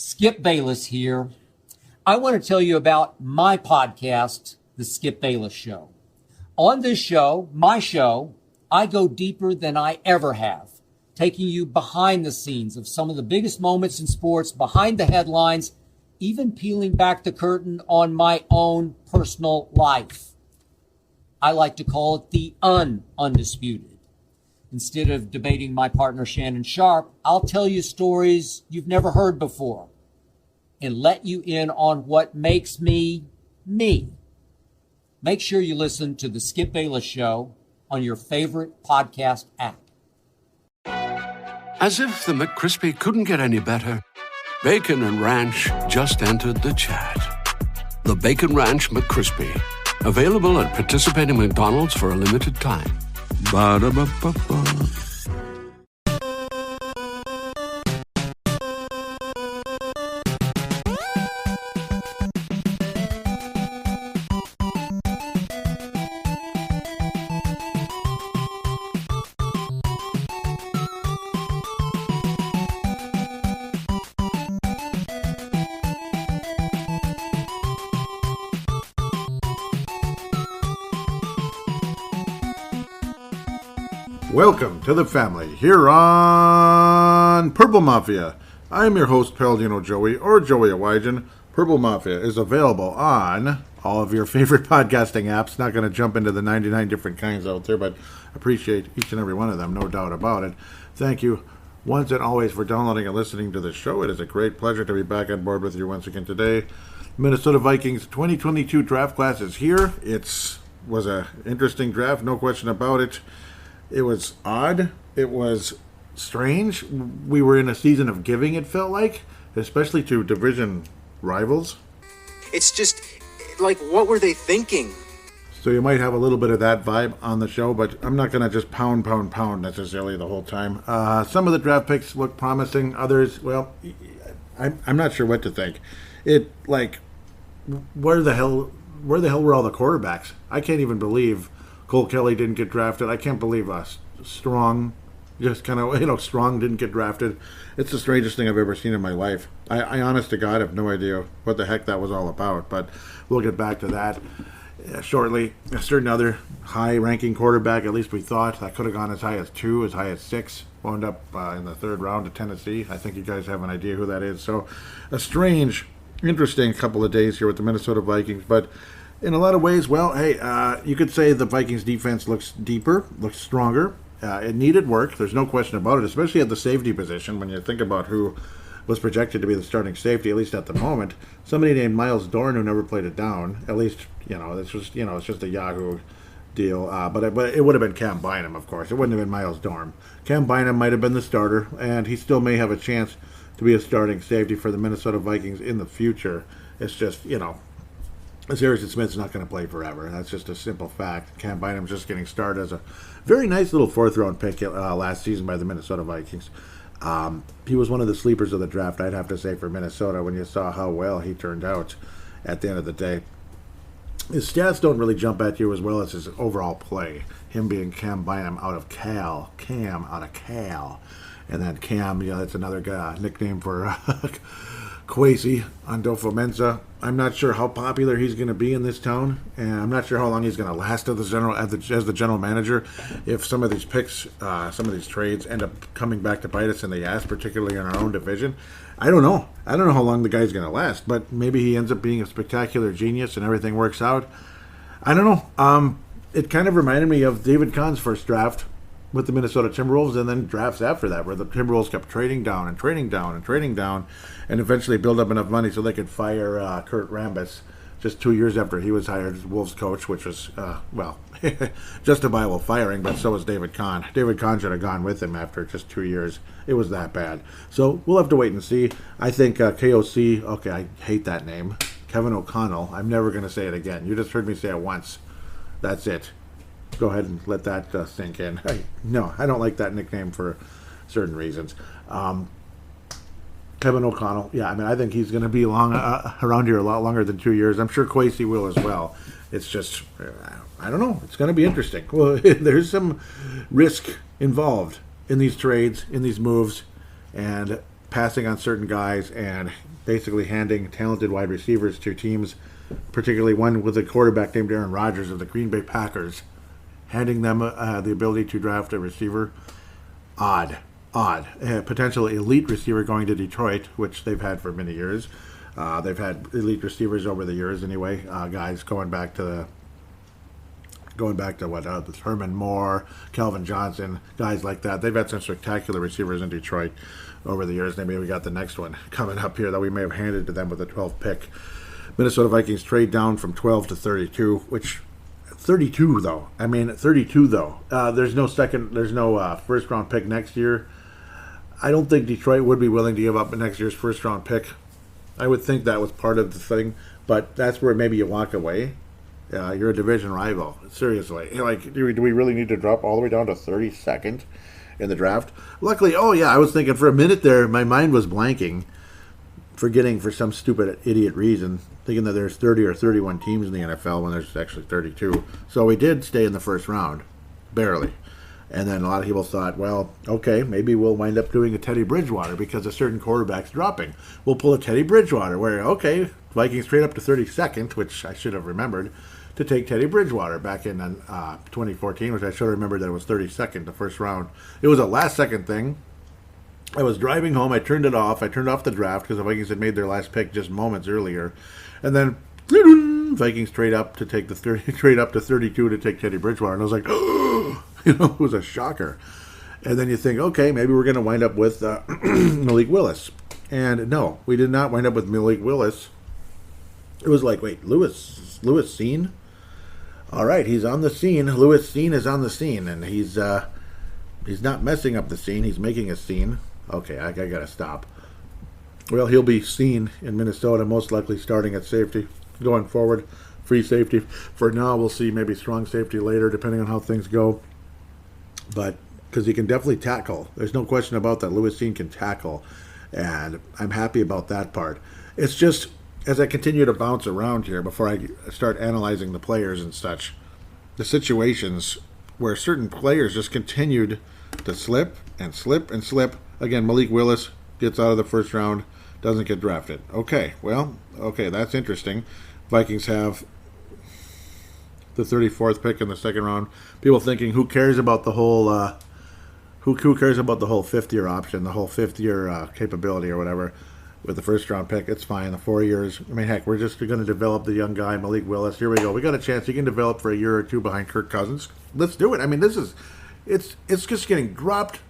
Skip Bayless here. I want to tell you about my podcast, The Skip Bayless Show. On this show, my show, I go deeper than I ever have, taking you behind the scenes of some of the biggest moments in sports, behind the headlines, even peeling back the curtain on my own personal life. I like to call it the undisputed. Instead of debating my partner Shannon Sharp, I'll tell you stories you've never heard before and let you in on what makes me, me. Make sure you listen to The Skip Bayless Show on your favorite podcast app. As if the McCrispy couldn't get any better, Bacon and Ranch just entered the chat. The Bacon Ranch McCrispy, available at participating McDonald's for a limited time. Ba-da-ba-ba-ba. Welcome to the family here on Purple Mafia. I'm your host, Paladino Joey, or Joey Awajan. Purple Mafia is available on all of your favorite podcasting apps. Not going to jump into the 99 different kinds out there, but appreciate each and every one of them, no doubt about it. Thank you once and always for downloading and listening to the show. It is a great pleasure to be back on board with you once again today. Minnesota Vikings 2022 draft class is here. It was an interesting draft, no question about it. It was odd. It was strange. We were in a season of giving, it felt like, especially to division rivals. It's just, like, what were they thinking? So you might have a little bit of that vibe on the show, but I'm not going to just pound necessarily the whole time. Some of the draft picks look promising. Others, well, I'm not sure what to think. Where the hell were all the quarterbacks? I can't even believe Cole Kelly didn't get drafted. I can't believe Strong didn't get drafted. It's the strangest thing I've ever seen in my life. I honest to God have no idea what the heck that was all about, but we'll get back to that shortly. A certain other high-ranking quarterback, at least we thought, that could have gone as high as 2, as high as 6, wound up in the third round to Tennessee. I think you guys have an idea who that is. So a strange, interesting couple of days here with the Minnesota Vikings, but in a lot of ways, well, hey, you could say the Vikings defense looks deeper, looks stronger. It needed work. There's no question about it, especially at the safety position when you think about who was projected to be the starting safety, at least at the moment. Somebody named Miles Dorn who never played it down. At least, it's just a Yahoo deal. But it would have been Cam Bynum, of course. It wouldn't have been Miles Dorn. Cam Bynum might have been the starter, and he still may have a chance to be a starting safety for the Minnesota Vikings in the future. It's just, Harrison Smith's not going to play forever. That's just a simple fact. Cam Bynum's just getting started as a very nice little fourth-round pick last season by the Minnesota Vikings. He was one of the sleepers of the draft, I'd have to say, for Minnesota when you saw how well he turned out at the end of the day. His stats don't really jump at you as well as his overall play. Him being Cam Bynum out of Cal. Cam out of Cal. And then Cam, that's another guy, nickname for Kwesi Andofo-Mensah. I'm not sure how popular he's going to be in this town, and I'm not sure how long he's going to last as the general manager. If some of these picks, some of these trades end up coming back to bite us in the ass, particularly in our own division, I don't know. I don't know how long the guy's going to last, but maybe he ends up being a spectacular genius and everything works out. I don't know. It kind of reminded me of David Kahn's first draft with the Minnesota Timberwolves, and then drafts after that, where the Timberwolves kept trading down and eventually build up enough money so they could fire Kurt Rambis just 2 years after he was hired as Wolves coach, which was, justifiable firing, but so was David Kahn. David Kahn should have gone with him after just 2 years. It was that bad. So we'll have to wait and see. I think KOC, okay, I hate that name, Kevin O'Connell, I'm never going to say it again. You just heard me say it once. That's it. Go ahead and let that sink in. No, I don't like that nickname for certain reasons. Kevin O'Connell, I think he's going to be around here a lot longer than 2 years. I'm sure Kwesi will as well. It's just, I don't know. It's going to be interesting. Well, there's some risk involved in these trades, in these moves, and passing on certain guys and basically handing talented wide receivers to teams, particularly one with a quarterback named Aaron Rodgers of the Green Bay Packers, handing them the ability to draft a receiver. Odd. A potential elite receiver going to Detroit, which they've had for many years. They've had elite receivers over the years anyway. Guys going back to Herman Moore, Calvin Johnson, guys like that. They've had some spectacular receivers in Detroit over the years. Maybe we got the next one coming up here that we may have handed to them with the 12th pick. Minnesota Vikings trade down from 12 to 32, which 32 though. I mean 32 though. There's no first round pick next year. I don't think Detroit would be willing to give up next year's first round pick. I would think that was part of the thing, but that's where maybe you walk away. You're a division rival. Seriously. Like, do we really need to drop all the way down to 32nd in the draft? Luckily, I was thinking for a minute there, my mind was blanking, forgetting for some stupid idiot reason, thinking that there's 30 or 31 teams in the NFL when there's actually 32. So we did stay in the first round, barely. And then a lot of people thought, well, okay, maybe we'll wind up doing a Teddy Bridgewater because a certain quarterback's dropping. We'll pull a Teddy Bridgewater where, okay, Vikings trade up to 32nd, which I should have remembered, to take Teddy Bridgewater back in 2014, which I should have remembered that it was 32nd, the first round. It was a last-second thing. I was driving home. I turned it off. I turned off the draft because the Vikings had made their last pick just moments earlier. And then Vikings trade up to 32 to take Teddy Bridgewater. And I was like, it was a shocker. And then you think, okay, maybe we're going to wind up with Malik Willis. And no, we did not wind up with Malik Willis. It was like, wait, Lewis Cine? All right, he's on the scene. Lewis Cine is on the scene, and he's not messing up the scene. He's making a scene. Okay, I got to stop. Well, he'll be seen in Minnesota, most likely starting at safety. Going forward, free safety. For now, we'll see maybe strong safety later, depending on how things go. But because he can definitely tackle. There's no question about that. Lewis Cine can tackle, and I'm happy about that part. It's just, as I continue to bounce around here before I start analyzing the players and such, the situations where certain players just continued to slip and slip and slip. Again, Malik Willis gets out of the first round, doesn't get drafted. Okay, that's interesting. Vikings have the 34th pick in the second round. People thinking, who cares about the whole who cares about the whole fifth-year option, the whole fifth-year capability or whatever with the first-round pick? It's fine, the 4 years. I mean, heck, we're just going to develop the young guy, Malik Willis. Here we go. We got a chance. He can develop for a year or two behind Kirk Cousins. Let's do it. I mean, it's just getting dropped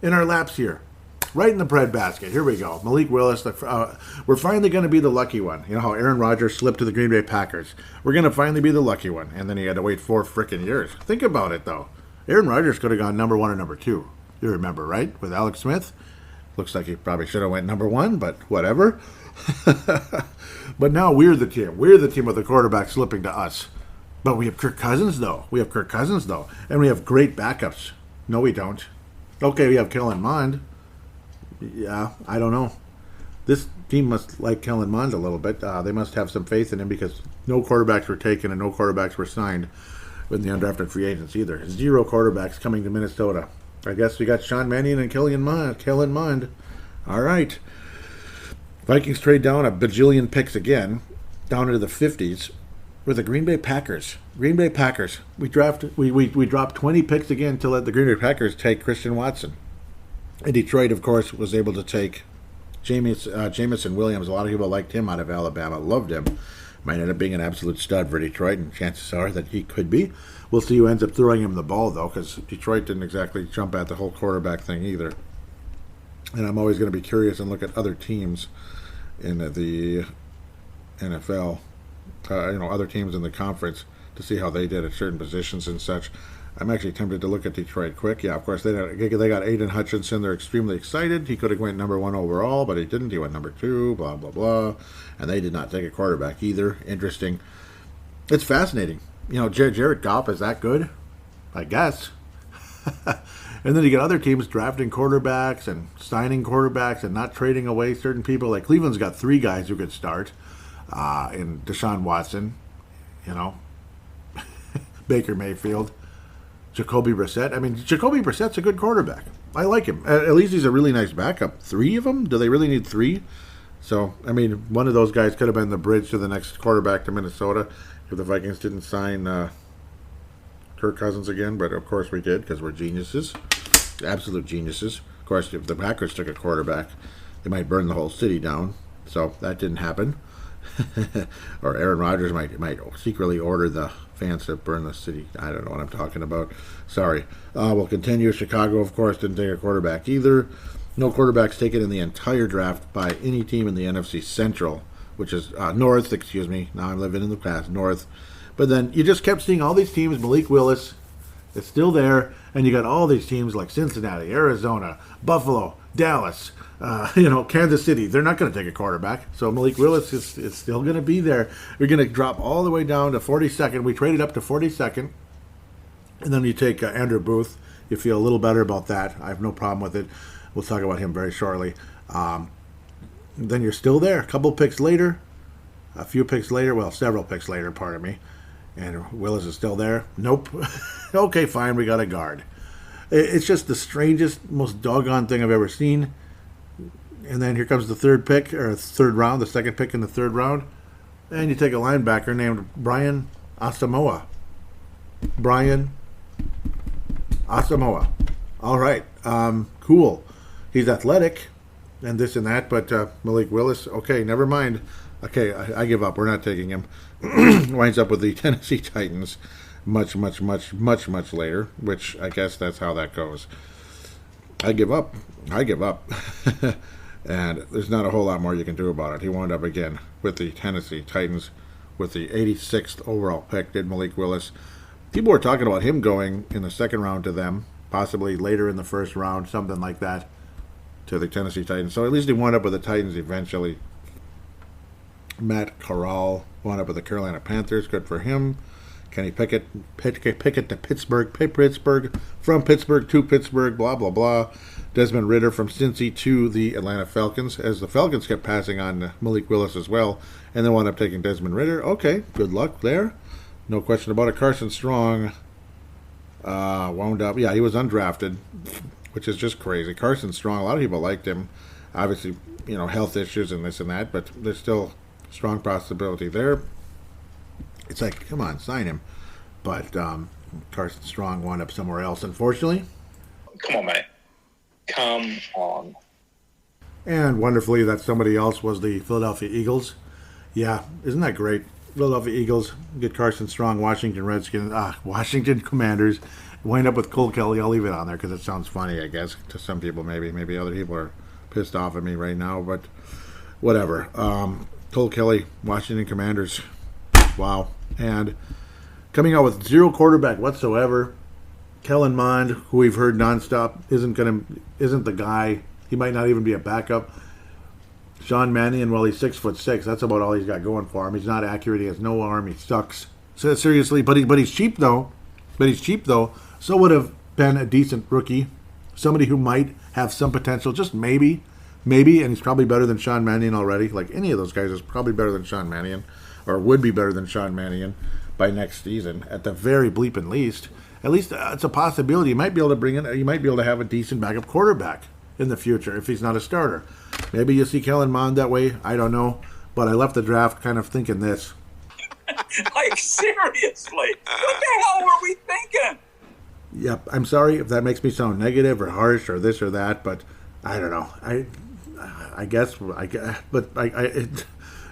in our laps here. Right in the breadbasket. Here we go. Malik Willis. We're finally going to be the lucky one. You know how Aaron Rodgers slipped to the Green Bay Packers. We're going to finally be the lucky one. And then he had to wait 4 frickin' years. Think about it, though. Aaron Rodgers could have gone number 1 or number 2. You remember, right? With Alex Smith. Looks like he probably should have went number 1, but whatever. But now we're the team. We're the team with the quarterback slipping to us. But we have Kirk Cousins, though. And we have great backups. No, we don't. Okay, we have Kellen Mond. Yeah, I don't know. This team must like Kellen Mond a little bit. They must have some faith in him because no quarterbacks were taken and no quarterbacks were signed with the undrafted free agents either. 0 quarterbacks coming to Minnesota. I guess we got Sean Mannion and Kellen Mond. All right. Vikings trade down a bajillion picks again, down into the 50s, with the Green Bay Packers. We dropped 20 picks again to let the Green Bay Packers take Christian Watson. And Detroit, of course, was able to take Jamison Williams. A lot of people liked him out of Alabama, loved him. Might end up being an absolute stud for Detroit, and chances are that he could be. We'll see who ends up throwing him the ball, though, because Detroit didn't exactly jump at the whole quarterback thing either. And I'm always going to be curious and look at other teams in the NFL, other teams in the conference to see how they did at certain positions and such. I'm actually tempted to look at Detroit quick. Yeah, of course, they got Aiden Hutchinson. They're extremely excited. He could have went number 1 overall, but he didn't. He went number 2, blah, blah, blah. And they did not take a quarterback either. Interesting. It's fascinating. Jared Goff is that good? I guess. And then you get other teams drafting quarterbacks and signing quarterbacks and not trading away certain people. Like Cleveland's got 3 guys who could start in Deshaun Watson, Baker Mayfield, Jacoby Brissett. I mean, Jacoby Brissett's a good quarterback. I like him. At least he's a really nice backup. 3 of them? Do they really need 3? So, I mean, one of those guys could have been the bridge to the next quarterback to Minnesota if the Vikings didn't sign Kirk Cousins again. But, of course, we did because we're geniuses. Absolute geniuses. Of course, if the Packers took a quarterback, they might burn the whole city down. So, that didn't happen. Or Aaron Rodgers might secretly order the fans to burn the city. I don't know what I'm talking about. Sorry. We'll continue. Chicago, of course, didn't take a quarterback either. No quarterbacks taken in the entire draft by any team in the NFC Central, which is North, excuse me. Now I'm living in the past, North. But then you just kept seeing all these teams. Malik Willis is still there, and you got all these teams like Cincinnati, Arizona, Buffalo, Dallas, Kansas City. They're not going to take a quarterback. So Malik Willis is still going to be there. We're going to drop all the way down to 42nd. We traded up to 42nd. And then you take Andrew Booth. You feel a little better about that. I have no problem with it. We'll talk about him very shortly. Then you're still there. A couple picks later. A few picks later. Well, several picks later, pardon me. And Willis is still there. Nope. Okay, fine. We got a guard. It's just the strangest, most doggone thing I've ever seen. And then here comes the third pick, or third round, the second pick in the third round. And you take a linebacker named Brian Asamoah. Brian Asamoah. All right. Cool. He's athletic and this and that, but Malik Willis, okay, never mind. Okay, I give up. We're not taking him. Winds up with the Tennessee Titans much later, which I guess that's how that goes. I give up. And there's not a whole lot more you can do about it. He wound up again with the Tennessee Titans with the 86th overall pick, did Malik Willis. People were talking about him going in the second round to them, possibly later in the first round, something like that, to the Tennessee Titans. So at least he wound up with the Titans eventually. Matt Corral wound up with the Carolina Panthers. Good for him. Kenny Pickett to Pittsburgh, from Pittsburgh to Pittsburgh, blah, blah, blah. Desmond Ridder from Cincy to the Atlanta Falcons, as the Falcons kept passing on Malik Willis as well, and then wound up taking Desmond Ridder. Okay, good luck there. No question about it. Carson Strong wound up, he was undrafted, which is just crazy. Carson Strong, a lot of people liked him. Obviously, health issues and this and that, but there's still strong possibility there. It's like, come on, sign him. But Carson Strong wound up somewhere else, unfortunately. Come on, mate. Come on. And wonderfully, that somebody else was the Philadelphia Eagles. Yeah, isn't that great? Philadelphia Eagles get Carson Strong, Washington Redskins, Washington Commanders. Wind up with Cole Kelly. I'll leave it on there because it sounds funny, I guess, to some people maybe. Maybe other people are pissed off at me right now, but whatever. Cole Kelly, Washington Commanders. Wow. And coming out with zero quarterback whatsoever. Kellen Mond, who we've heard nonstop, isn't the guy. He might not even be a backup. Sean Mannion, well, he's 6'6". That's about all he's got going for him. He's not accurate. He has no arm. He sucks. So seriously, but he's cheap though. So would have been a decent rookie, somebody who might have some potential, just maybe, and he's probably better than Sean Mannion already. Like any of those guys is probably better than Sean Mannion, or would be better than Sean Mannion by next season at the very bleeping least. At least it's a possibility. You might be able to have a decent backup quarterback in the future if he's not a starter. Maybe you see Kellen Mond that way. I don't know. But I left the draft kind of thinking this. Like, seriously, what the hell were we thinking? Yep, I'm sorry if that makes me sound negative or harsh or this or that, but I don't know.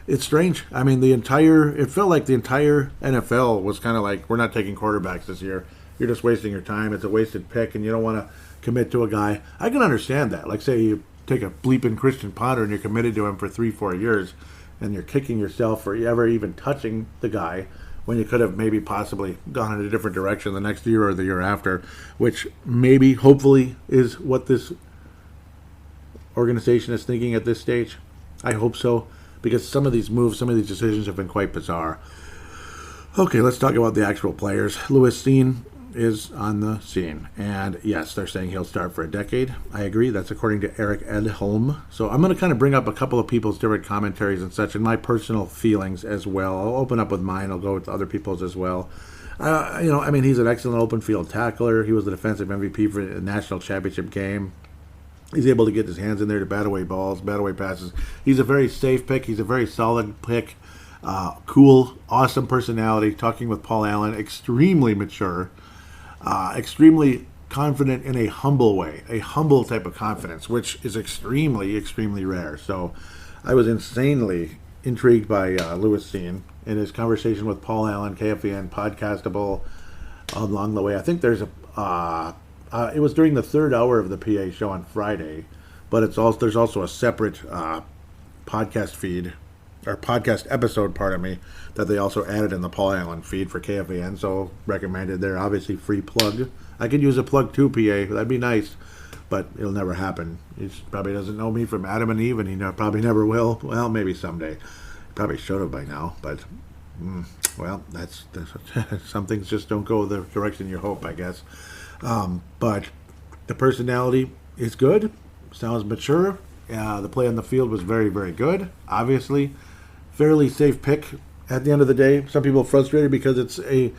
It's strange. I mean, it felt like the entire NFL was kind of like, we're not taking quarterbacks this year. You're just wasting your time. It's a wasted pick, and you don't want to commit to a guy. I can understand that. Like, say you take a bleeping Christian Potter and you're committed to him for 3-4 years, and you're kicking yourself for ever even touching the guy when you could have maybe possibly gone in a different direction the next year or the year after, which maybe, hopefully, is what this organization is thinking at this stage. I hope so, because some of these moves, some of these decisions have been quite bizarre. Okay, let's talk about the actual players. Louis Steen is on the scene, and yes, they're saying he'll start for a decade. I agree. That's according to Eric Edholm. So I'm going to kind of bring up a couple of people's different commentaries and such, and my personal feelings as well. I'll open up with mine. I'll go with other people's as well. I mean, he's an excellent open field tackler. He was the defensive MVP for the national championship game. He's able to get his hands in there to bat away balls, bat away passes. He's a very safe pick. He's a very solid pick. Cool, awesome personality. Talking with Paul Allen, extremely mature, extremely confident in a humble way, a humble type of confidence, which is extremely, extremely rare. So I was insanely intrigued by Lewis Steen in his conversation with Paul Allen, KFAN, podcastable along the way. I think there's it was during the third hour of the PA show on Friday, but there's also a separate podcast feed, or podcast episode, pardon me, that they also added in the Paul Allen feed for KFAN, so recommended there. Obviously, free plug. I could use a plug too, PA. That'd be nice, but it'll never happen. He probably doesn't know me from Adam and Eve, and he probably never will. Well, maybe someday. Probably should have by now, but well, that's some things just don't go the direction you hope, I guess. But the personality is good, sounds mature. The play on the field was very, very good. Obviously, fairly safe pick at the end of the day. Some people are frustrated because it's a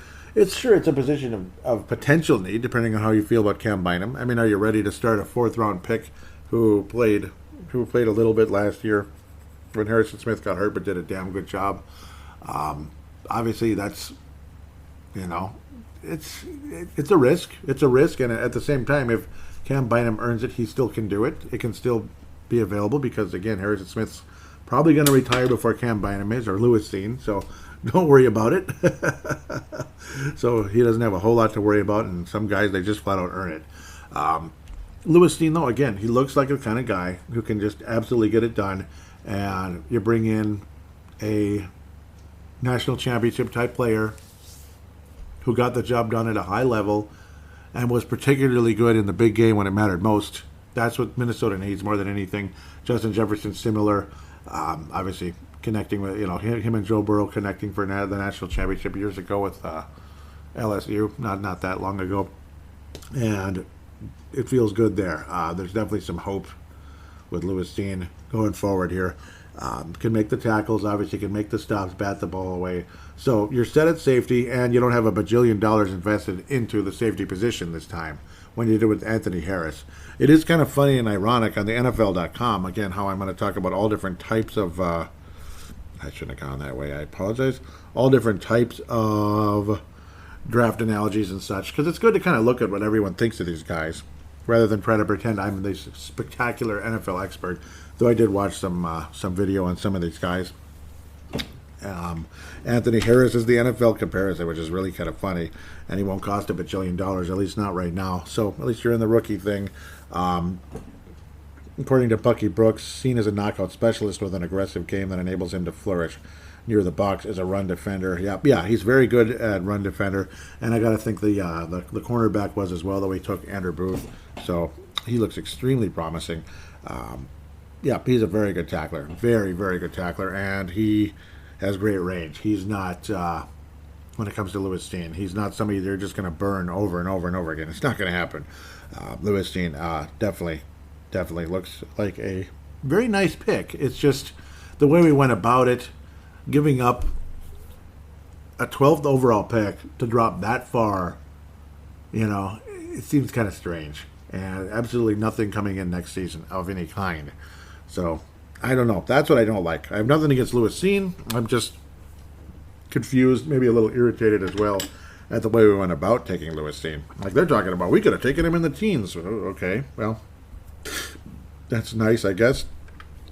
position of potential need, depending on how you feel about Cam Bynum. I mean, are you ready to start a 4th-round pick who played a little bit last year when Harrison Smith got hurt, but did a damn good job? Obviously, that's, it's a risk. It's a risk, and at the same time, if Cam Bynum earns it, he still can do it. It can still be available because, again, Harrison Smith's probably going to retire before Cam Bynum is, or Lewis Steen, so don't worry about it. So he doesn't have a whole lot to worry about, and some guys, they just flat out earn it. Lewis Steen, though, again, he looks like the kind of guy who can just absolutely get it done, and you bring in a national championship type player who got the job done at a high level and was particularly good in the big game when it mattered most. That's what Minnesota needs more than anything. Justin Jefferson, similar, obviously connecting with, him and Joe Burrow connecting for the national championship years ago with LSU, not that long ago. And it feels good there. There's definitely some hope with Lewis Steen going forward here. Can make the tackles, obviously can make the stops, bat the ball away. So you're set at safety, and you don't have $1 bajillion invested into the safety position this time when you do with Anthony Harris. It is kind of funny and ironic on the NFL.com, again, how I'm going to talk about all different types of, I shouldn't have gone that way, I apologize, all different types of draft analogies and such, because it's good to kind of look at what everyone thinks of these guys, rather than try to pretend I'm this spectacular NFL expert, though I did watch some video on some of these guys. Anthony Harris is the NFL comparison, which is really kind of funny, and he won't cost $1 bajillion, at least not right now. So at least you're in the rookie thing. According to Bucky Brooks, seen as a knockout specialist with an aggressive game that enables him to flourish near the box as a run defender. Yeah, he's very good at run defender, and I got to think the cornerback was as well, though he took Andrew Booth, so he looks extremely promising. He's a very good tackler, very, very good tackler, and he has great range. He's not, when it comes to Lewis Steen, he's not somebody they're just going to burn over and over and over again. It's not going to happen. Lewis Steen definitely looks like a very nice pick. It's just the way we went about it, giving up a 12th overall pick to drop that far, it seems kind of strange. And absolutely nothing coming in next season of any kind. So, I don't know. That's what I don't like. I have nothing against Lewis Steen. I'm just confused, maybe a little irritated as well at the way we went about taking Lewis Steen. Like they're talking about, we could have taken him in the teens. Okay, well, that's nice, I guess.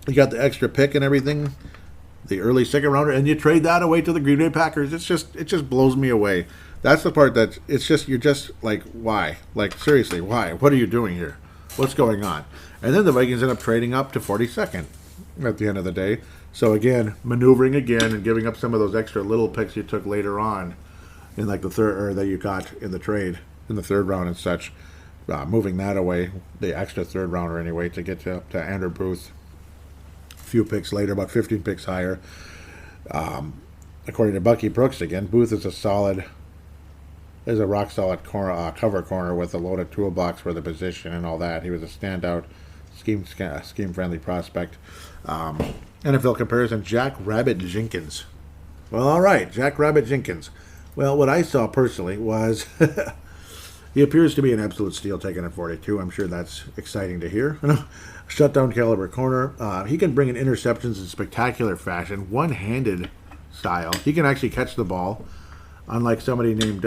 You got the extra pick and everything, the early second rounder, and you trade that away to the Green Bay Packers. It just blows me away. That's the part that you're just like, why? Like, seriously, why? What are you doing here? What's going on? And then the Vikings end up trading up to 42nd at the end of the day. So again, maneuvering again and giving up some of those extra little picks you took later on in like the third, or that you got in the trade in the third round and such, moving that away, the extra third rounder anyway, to get to Andrew Booth a few picks later, about 15 picks higher. According to Bucky Brooks again, Booth is a rock solid cover corner with a loaded toolbox for the position and all that. He was a standout scheme friendly prospect. NFL comparison, Jack Rabbit Jenkins. Well, all right, Jack Rabbit Jenkins. Well, what I saw personally was he appears to be an absolute steal taken at 42. I'm sure that's exciting to hear. Shutdown caliber corner. He can bring in interceptions in spectacular fashion, one-handed style. He can actually catch the ball, unlike somebody named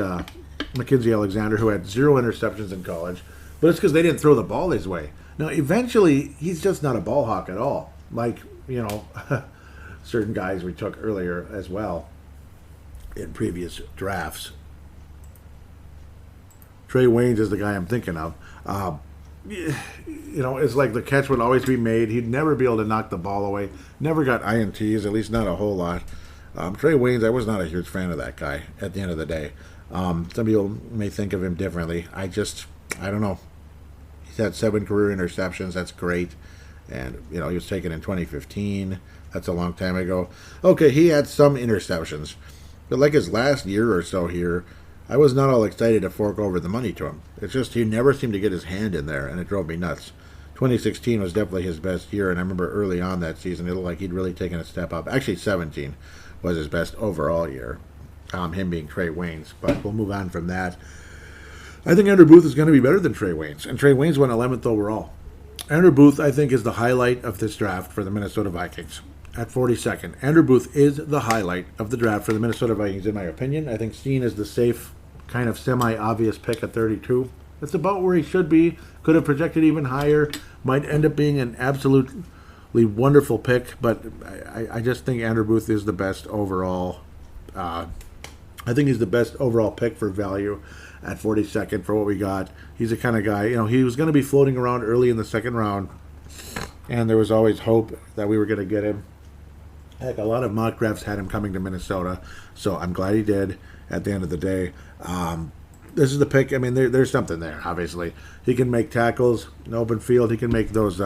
Mackenzie Alexander who had 0 interceptions in college. But it's because they didn't throw the ball his way. Now, eventually, he's just not a ball hawk at all. Like, certain guys we took earlier as well in previous drafts. Trey Waynes is the guy I'm thinking of. It's like the catch would always be made. He'd never be able to knock the ball away. Never got INTs, at least not a whole lot. Trey Waynes, I was not a huge fan of that guy at the end of the day. Some people may think of him differently. I don't know. He's had 7 career interceptions. That's great. And, he was taken in 2015. That's a long time ago. Okay, he had some interceptions. But like his last year or so here, I was not all excited to fork over the money to him. It's just he never seemed to get his hand in there, and it drove me nuts. 2016 was definitely his best year, and I remember early on that season, it looked like he'd really taken a step up. Actually, 17 was his best overall year, him being Trey Waynes. But we'll move on from that. I think Andrew Booth is going to be better than Trey Waynes, and Trey Waynes went 11th overall. Andrew Booth, I think, is the highlight of this draft for the Minnesota Vikings at 42nd. Andrew Booth is the highlight of the draft for the Minnesota Vikings, in my opinion. I think Steen is the safe, kind of semi-obvious pick at 32. It's about where he should be. Could have projected even higher. Might end up being an absolutely wonderful pick, but I just think Andrew Booth is the best overall. I think he's the best overall pick for value at 42nd for what we got. He's the kind of guy, he was going to be floating around early in the second round, and there was always hope that we were going to get him. Heck, a lot of mock drafts had him coming to Minnesota, so I'm glad he did at the end of the day. This is the pick. I mean, there's something there, obviously. He can make tackles in open field. He can make those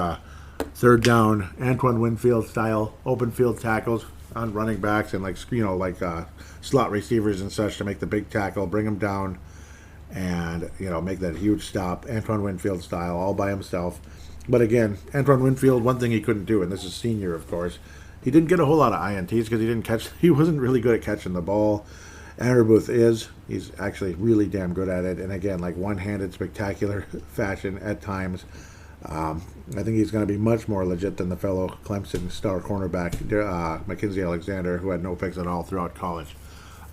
third down, Antoine Winfield-style open field tackles on running backs and, slot receivers and such to make the big tackle, bring them down, and, make that huge stop, Antoine Winfield style, all by himself. But again, Antoine Winfield, one thing he couldn't do, and this is senior, of course, he didn't get a whole lot of INTs because he wasn't really good at catching the ball. Andrew Booth is. He's actually really damn good at it. And again, one-handed, spectacular fashion at times. I think he's going to be much more legit than the fellow Clemson star cornerback, Mackenzie Alexander, who had no picks at all throughout college.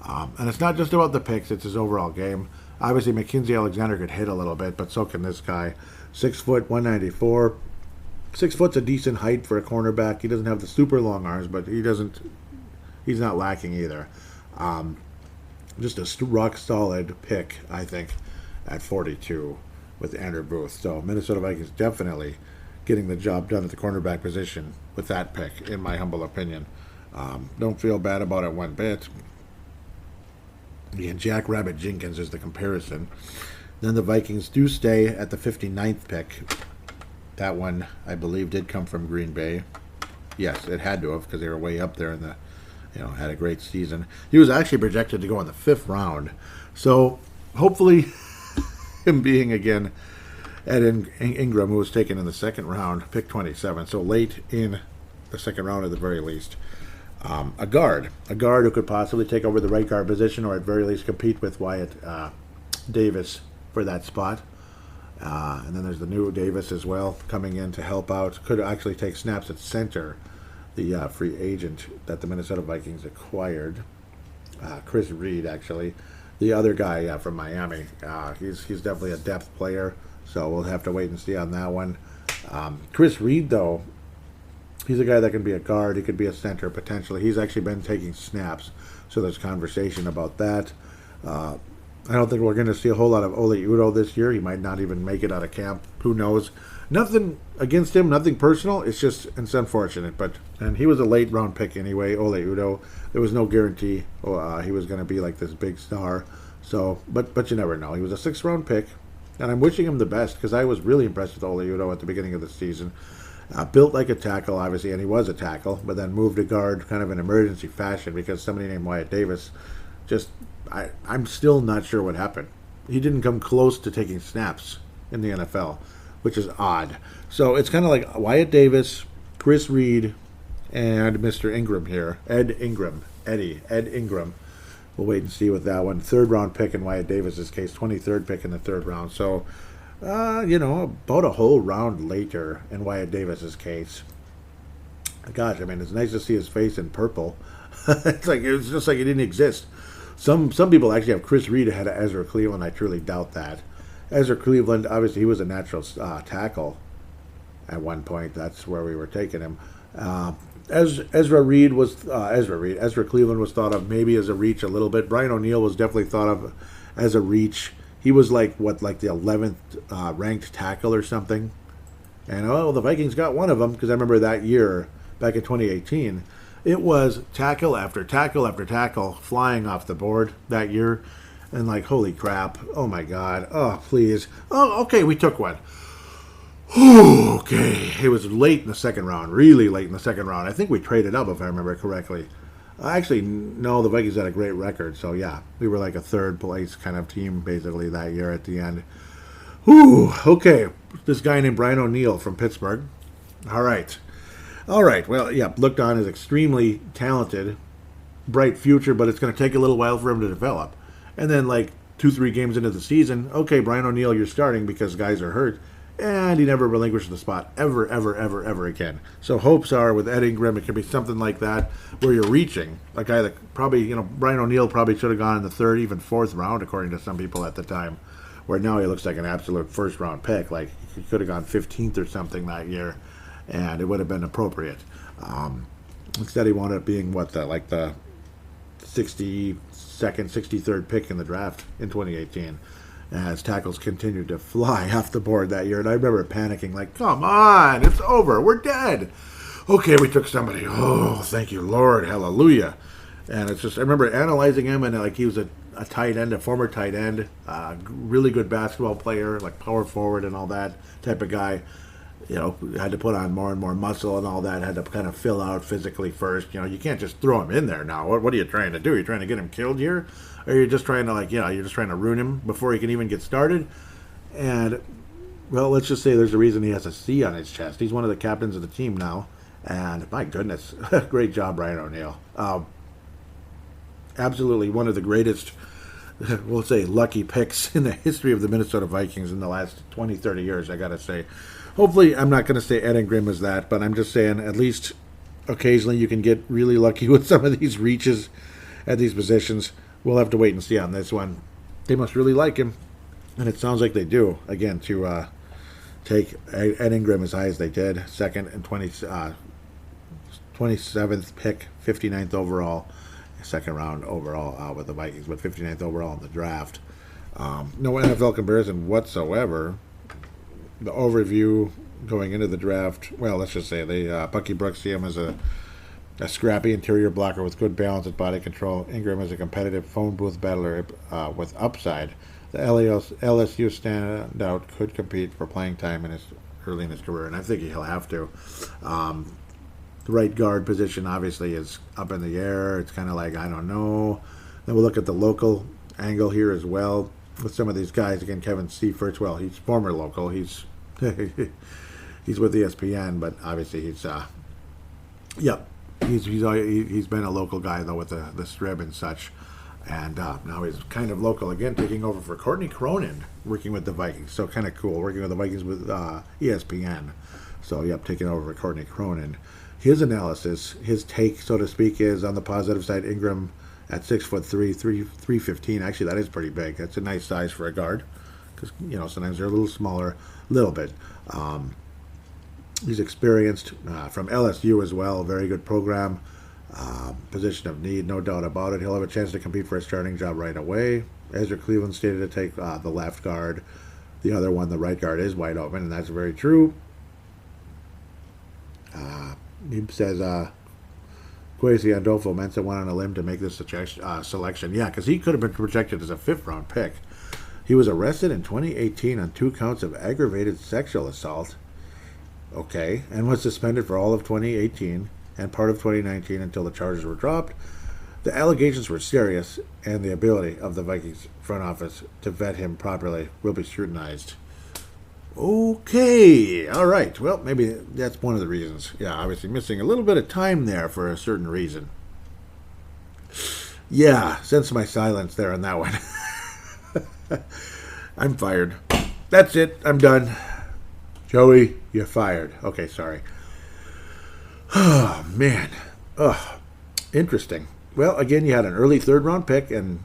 And it's not just about the picks, it's his overall game. Obviously, Mackenzie Alexander could hit a little bit, but so can this guy. 6 foot, 194. 6 foot's a decent height for a cornerback. He doesn't have the super long arms, but he's not lacking either. Just a rock solid pick, I think, at 42 with Andrew Booth. So Minnesota Vikings definitely getting the job done at the cornerback position with that pick, in my humble opinion. Don't feel bad about it one bit. Again, Jack Rabbit Jenkins is the comparison. Then the Vikings do stay at the 59th pick. That one, I believe, did come from Green Bay. Yes, it had to have, because they were way up there in the, had a great season. He was actually projected to go in the 5th round. So, hopefully, him being, again, Ed Ingram, who was taken in the 2nd round, pick 27. So, late in the 2nd round at the very least. A guard who could possibly take over the right guard position, or at very least compete with Wyatt Davis for that spot. And then there's the new Davis as well coming in to help out. Could actually take snaps at center, the free agent that the Minnesota Vikings acquired. Chris Reed, actually. The other guy from Miami. He's definitely a depth player, so we'll have to wait and see on that one. Chris Reed, though, he's a guy that can be a guard. He could be a center, potentially. He's actually been taking snaps, so there's conversation about that. I don't think we're going to see a whole lot of Ole Udo this year. He might not even make it out of camp. Who knows? Nothing against him, nothing personal. It's unfortunate. And he was a late round pick anyway, Ole Udo. There was no guarantee he was going to be like this big star. So, but you never know. He was a 6th round pick, and I'm wishing him the best because I was really impressed with Ole Udo at the beginning of the season. Built like a tackle, obviously, and he was a tackle, but then moved to guard kind of in emergency fashion because somebody named Wyatt Davis I'm still not sure what happened. He didn't come close to taking snaps in the NFL, which is odd. So it's kind of like Wyatt Davis, Chris Reed, and Mr. Ingram here. Ed Ingram. we'll wait and see with that one. 3rd round pick in Wyatt Davis's case, 23rd pick in the 3rd round. So, about a whole round later in Wyatt Davis's case. Gosh, I mean, it's nice to see his face in purple. It's just like it didn't exist. Some people actually have Chris Reed ahead of Ezra Cleveland. I truly doubt that. Ezra Cleveland, obviously, he was a natural tackle at one point. That's where we were taking him. Ezra Cleveland was thought of maybe as a reach a little bit. Brian O'Neill was definitely thought of as a reach. He was like the 11th ranked tackle or something. And the Vikings got one of them, because I remember that year, back in 2018, it was tackle after tackle after tackle flying off the board that year. And holy crap. Oh my God. Oh, please. Oh, okay, we took one. Okay. It was late in the 2nd round. Really late in the 2nd round. I think we traded up, if I remember correctly. Actually, no, the Vikings had a great record. So, yeah, we were like a 3rd place kind of team, basically, that year at the end. Okay. This guy named Brian O'Neill from Pittsburgh. All right. Well, yeah, looked on as extremely talented, bright future, but it's going to take a little while for him to develop. And then 2-3 games into the season, okay, Brian O'Neill, you're starting because guys are hurt. And he never relinquished the spot ever again. So hopes are with Ed Ingram, it could be something like that where you're reaching. A guy that probably, Brian O'Neill probably should have gone in the 3rd, even 4th round, according to some people at the time. Where now he looks like an absolute 1st round pick. He could have gone 15th or something that year, and it would have been appropriate. Instead, he wound up being the 62nd, 63rd pick in the draft in 2018. As tackles continued to fly off the board that year. And I remember panicking, come on, it's over, we're dead. Okay, we took somebody. Oh, thank you, Lord, hallelujah. And it's just, I remember analyzing him, and he was a tight end, a former tight end, really good basketball player, power forward and all that type of guy. Had to put on more and more muscle and all that, had to kind of fill out physically first. You can't just throw him in there now. What are you trying to do? Are you trying to get him killed here? Or are you just trying to, you're just trying to ruin him before he can even get started? And, well, let's just say there's a reason he has a C on his chest. He's one of the captains of the team now. And, my goodness, great job, Brian O'Neill. Absolutely one of the greatest, we'll say, lucky picks in the history of the Minnesota Vikings in the last 20, 30 years, I got to say. Hopefully, I'm not going to say Ed Ingram is that, but I'm just saying at least occasionally you can get really lucky with some of these reaches at these positions. We'll have to wait and see on this one. They must really like him, and it sounds like they do, again, to take Ed Ingram as high as they did, 2nd and 27th pick, 59th overall, 2nd round overall with the Vikings, but 59th overall in the draft. No NFL comparison whatsoever. The overview going into the draft, well, let's just say Bucky Brooks see him as a scrappy interior blocker with good balance and body control. Ingram is a competitive phone booth battler with upside. The LSU standout could compete for playing time early in his career, and I think he'll have to. The right guard position obviously is up in the air. It's kind of I don't know. Then we'll look at the local angle here as well. With some of these guys, again, Kevin Seifert, well, he's former local. He's he's with ESPN, but obviously he's been a local guy though with the Strib and such, and now he's kind of local again, taking over for Courtney Cronin, working with the Vikings. So kind of cool, working with the Vikings with ESPN. So taking over for Courtney Cronin. His analysis, his take, so to speak, is on the positive side. Ingram at 6'3", 315. Actually, that is pretty big. That's a nice size for a guard, because sometimes they're a little smaller, a little bit. He's experienced from LSU as well. Very good program. Position of need, no doubt about it. He'll have a chance to compete for a starting job right away. Ezra Cleveland stated to take the left guard. The other one, the right guard, is wide open, and that's very true. He says Kwesi Adolfo-Mensah went on a limb to make this selection. Yeah, because he could have been projected as a 5th-round pick. He was arrested in 2018 on 2 counts of aggravated sexual assault. Okay, and was suspended for all of 2018 and part of 2019 until the charges were dropped. The allegations were serious, and the ability of the Vikings front office to vet him properly will be scrutinized. Okay, all right. Well, maybe that's one of the reasons. Yeah, obviously missing a little bit of time there for a certain reason. Yeah, sense my silence there on that one. I'm fired. That's it. I'm done. Joey, you're fired. Okay, sorry. Oh, man. Oh, interesting. Well, again, you had an early third-round pick, and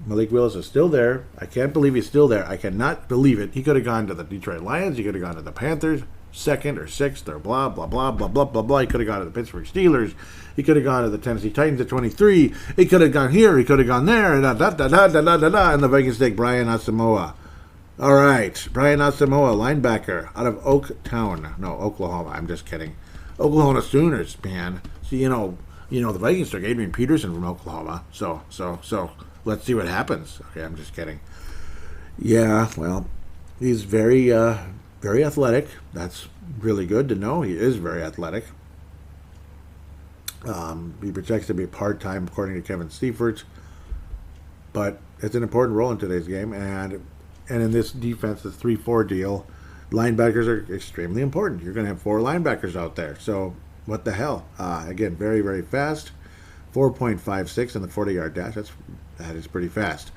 Malik Willis is still there. I can't believe he's still there. I cannot believe it. He could have gone to the Detroit Lions. He could have gone to the Panthers, 2nd or 6th, or blah, blah, blah, blah, blah, blah, blah. He could have gone to the Pittsburgh Steelers. He could have gone to the Tennessee Titans at 23. He could have gone here. He could have gone there. Da, da, da, da, da, da, da, da. And the Vikings take Brian Asamoah. All right. Brian Asamoah, linebacker out of Oklahoma. I'm just kidding. Oklahoma Sooners, man. So, you know, the Vikings took Adrian Peterson from Oklahoma. So let's see what happens. Okay, I'm just kidding. Yeah, well, he's very athletic. That's really good to know. He is very athletic. He projects to be part-time, according to Kevin Seifert. But it's an important role in today's game. And in this defense, the 3-4 deal, linebackers are extremely important. You're going to have 4 linebackers out there. So what the hell? Again, very, very fast. 4.56 in the 40-yard dash. That is pretty fast.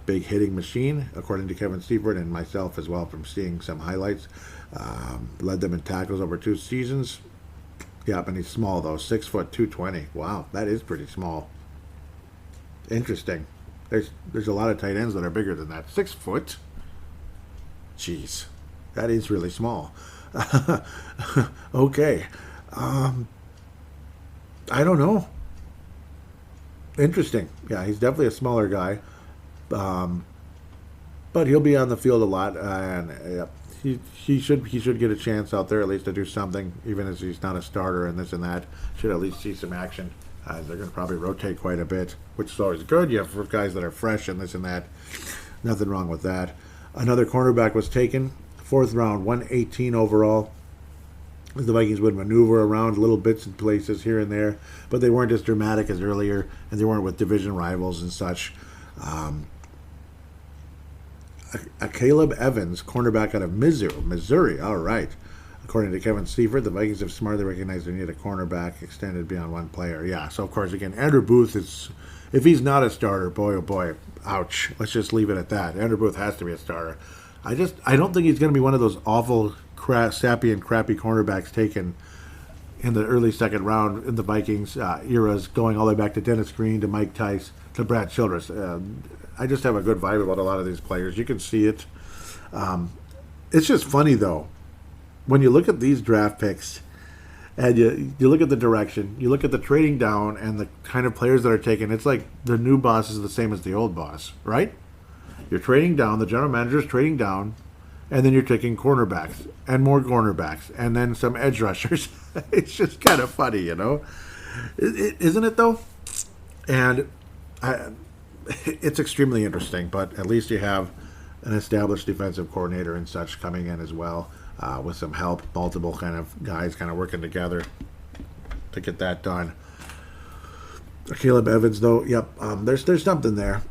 Big hitting machine, according to Kevin Seifert and myself as well from seeing some highlights. Led them in tackles over 2 seasons. Yep, and he's small, though. 6 foot, 220. Wow, that is pretty small. Interesting. There's a lot of tight ends that are bigger than that. 6 foot? Jeez. That is really small. Okay. I don't know. Interesting. Yeah, he's definitely a smaller guy. But he'll be on the field a lot. And he should get a chance out there at least to do something, even as he's not a starter and this and that. Should at least see some action. They're going to probably rotate quite a bit, which is always good. You have guys that are fresh and this and that. Nothing wrong with that. Another cornerback was taken. 4th round, 118 overall. The Vikings would maneuver around little bits and places here and there, but they weren't as dramatic as earlier, and they weren't with division rivals and such. Caleb Evans, cornerback out of Missouri. All right. According to Kevin Seifert, the Vikings have smartly recognized they need a cornerback extended beyond one player. Yeah, so of course, again, Andrew Booth is, if he's not a starter, boy, oh boy, ouch. Let's just leave it at that. Andrew Booth has to be a starter. I don't think he's going to be one of those awful, sappy and crappy cornerbacks taken in the early 2nd round in the Vikings eras, going all the way back to Dennis Green, to Mike Tice, to Brad Childress. I just have a good vibe about a lot of these players. You can see it. It's just funny, though, when you look at these draft picks and you look at the direction, you look at the trading down and the kind of players that are taken, it's like the new boss is the same as the old boss, right? You're trading down, the general manager is trading down, and then you're taking cornerbacks and more cornerbacks and then some edge rushers. It's just kind of funny, you know? Isn't it, though? And it's extremely interesting, but at least you have an established defensive coordinator and such coming in as well, with some help, multiple kind of guys kind of working together to get that done. Caleb Evans, though, yep, there's something there.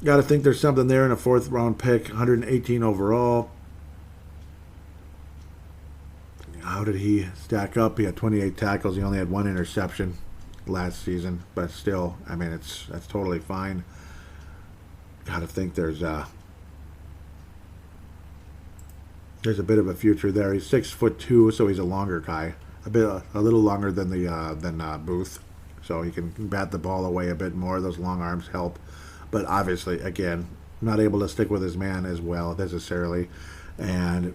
Got to think there's something there in a 4th round pick, 118 overall. How did he stack up? He had 28 tackles. He only had 1 interception last season, but still, I mean, that's totally fine. Got to think there's a bit of a future there. He's 6'2", so he's a longer guy, a little longer than Booth, so he can bat the ball away a bit more. Those long arms help. But obviously, again, not able to stick with his man as well necessarily, and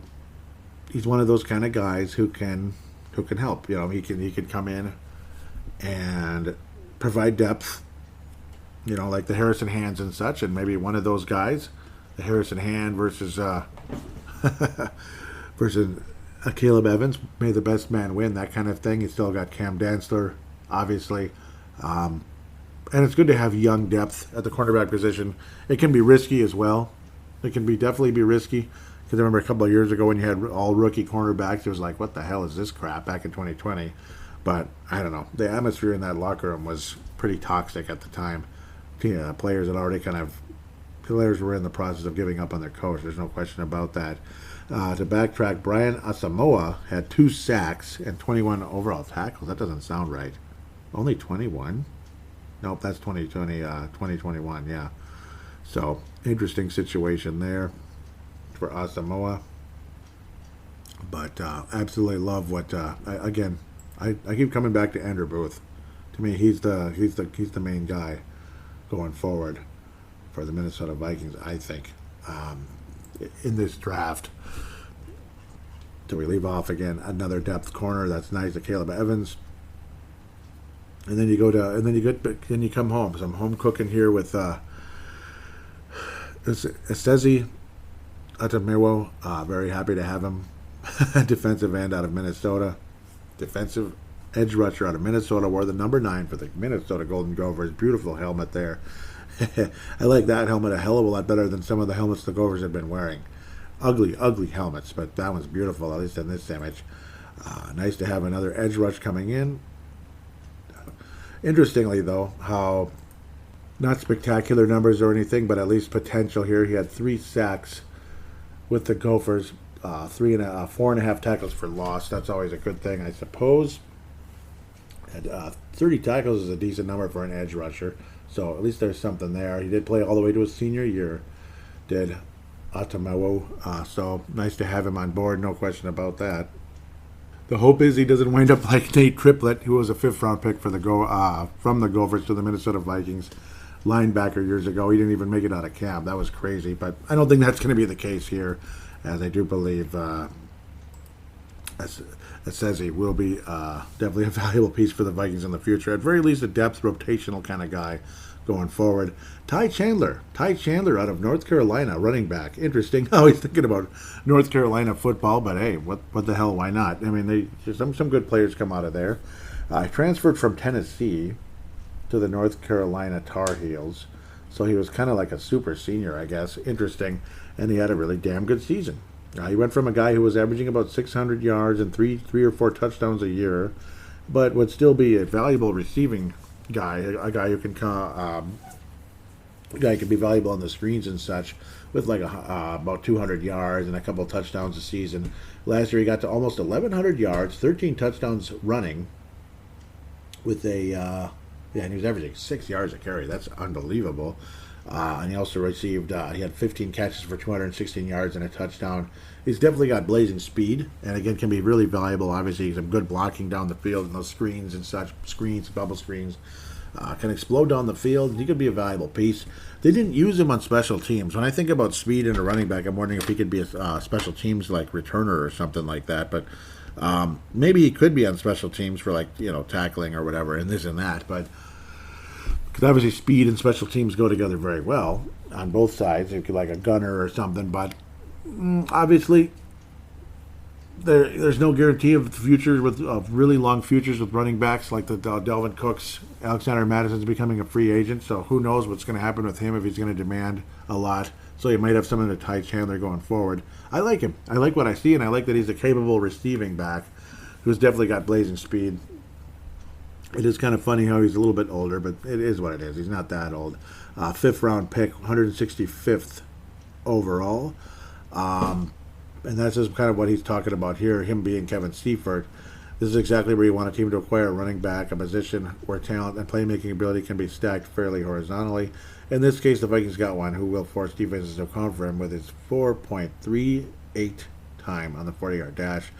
he's one of those kind of guys who can help. You know, he can come in and provide depth. You know, like the Harrison Hands and such, and maybe one of those guys, the Harrison Hand versus versus Caleb Evans, may the best man win, that kind of thing. You still got Cam Dantzler, obviously. And it's good to have young depth at the cornerback position. It can be risky as well. It can definitely be risky. Because I remember a couple of years ago when you had all rookie cornerbacks, it was like, what the hell is this crap back in 2020? But I don't know. The atmosphere in that locker room was pretty toxic at the time. Players were in the process of giving up on their coach. There's no question about that. To backtrack, Brian Asamoah had 2 sacks and 21 overall tackles. That doesn't sound right. Only 21? Nope, that's 2020, 2021, yeah. So, interesting situation there for Asamoah. But absolutely love what, I keep coming back to Andrew Booth. To me, he's the main guy going forward for the Minnesota Vikings, I think, in this draft. Do we leave off again another depth corner? That's nice, to Caleb Evans. And then you come home. Some home cooking here with Estezi Atamewo. Very happy to have him. Defensive end out of Minnesota. Defensive edge rusher out of Minnesota. Wore the number 9 for the Minnesota Golden Gophers. Beautiful helmet there. I like that helmet a hell of a lot better than some of the helmets the Gophers have been wearing. Ugly, ugly helmets, but that one's beautiful, at least in this image. Nice to have another edge rush coming in. Interestingly, though, how not spectacular numbers or anything, but at least potential here. He had 3 sacks with the Gophers, 4.5 tackles for loss. That's always a good thing, I suppose. And 30 tackles is a decent number for an edge rusher, so at least there's something there. He did play all the way to his senior year, did Atamawo, so nice to have him on board, no question about that. The hope is he doesn't wind up like Nate Triplett, who was a 5th-round pick for from the Gophers to the Minnesota Vikings, linebacker years ago. He didn't even make it out of camp. That was crazy, but I don't think that's going to be the case here, as I do believe it says he will be definitely a valuable piece for the Vikings in the future. At very least, a depth rotational kind of guy going forward. Ty Chandler out of North Carolina, running back. Interesting. Oh, he's thinking about North Carolina football, but hey, what the hell? Why not? I mean, some good players come out of there. I transferred from Tennessee to the North Carolina Tar Heels, so he was kind of like a super senior, I guess. Interesting, and he had a really damn good season. He went from a guy who was averaging about 600 yards and three or four touchdowns a year, but would still be a valuable receiving guy, a guy who can could be valuable on the screens and such, with like about 200 yards and a couple of touchdowns a season. Last year he got to almost 1,100 yards, 13 touchdowns running, with and he was averaging 6 yards a carry. That's unbelievable. And he also received, he had 15 catches for 216 yards and a touchdown. He's definitely got blazing speed, and again, can be really valuable. Obviously, some good blocking down the field and those screens and such, bubble screens. Can explode down the field, and he could be a valuable piece. They didn't use him on special teams. When I think about speed in a running back, I'm wondering if he could be a special teams like returner or something like that. But maybe he could be on special teams for tackling or whatever, and this and that. But because obviously speed and special teams go together very well on both sides. If you're like a gunner or something, but obviously there's no guarantee of the future of really long futures with running backs like the Delvin Cooks. Alexander Madison's becoming a free agent, so who knows what's going to happen with him if he's going to demand a lot. So you might have someone to Ty Chandler going forward. I like him. I like what I see, and I like that he's a capable receiving back who's definitely got blazing speed. It is kind of funny how he's a little bit older, but it is what it is. He's not that old. 5th round pick, 165th overall. And that's just kind of what he's talking about here, him being Kevin Seifert. This is exactly where you want a team to acquire a running back, a position where talent and playmaking ability can be stacked fairly horizontally. In this case, the Vikings got one who will force defenses to come for him with his 4.38 time on the 40-yard dash.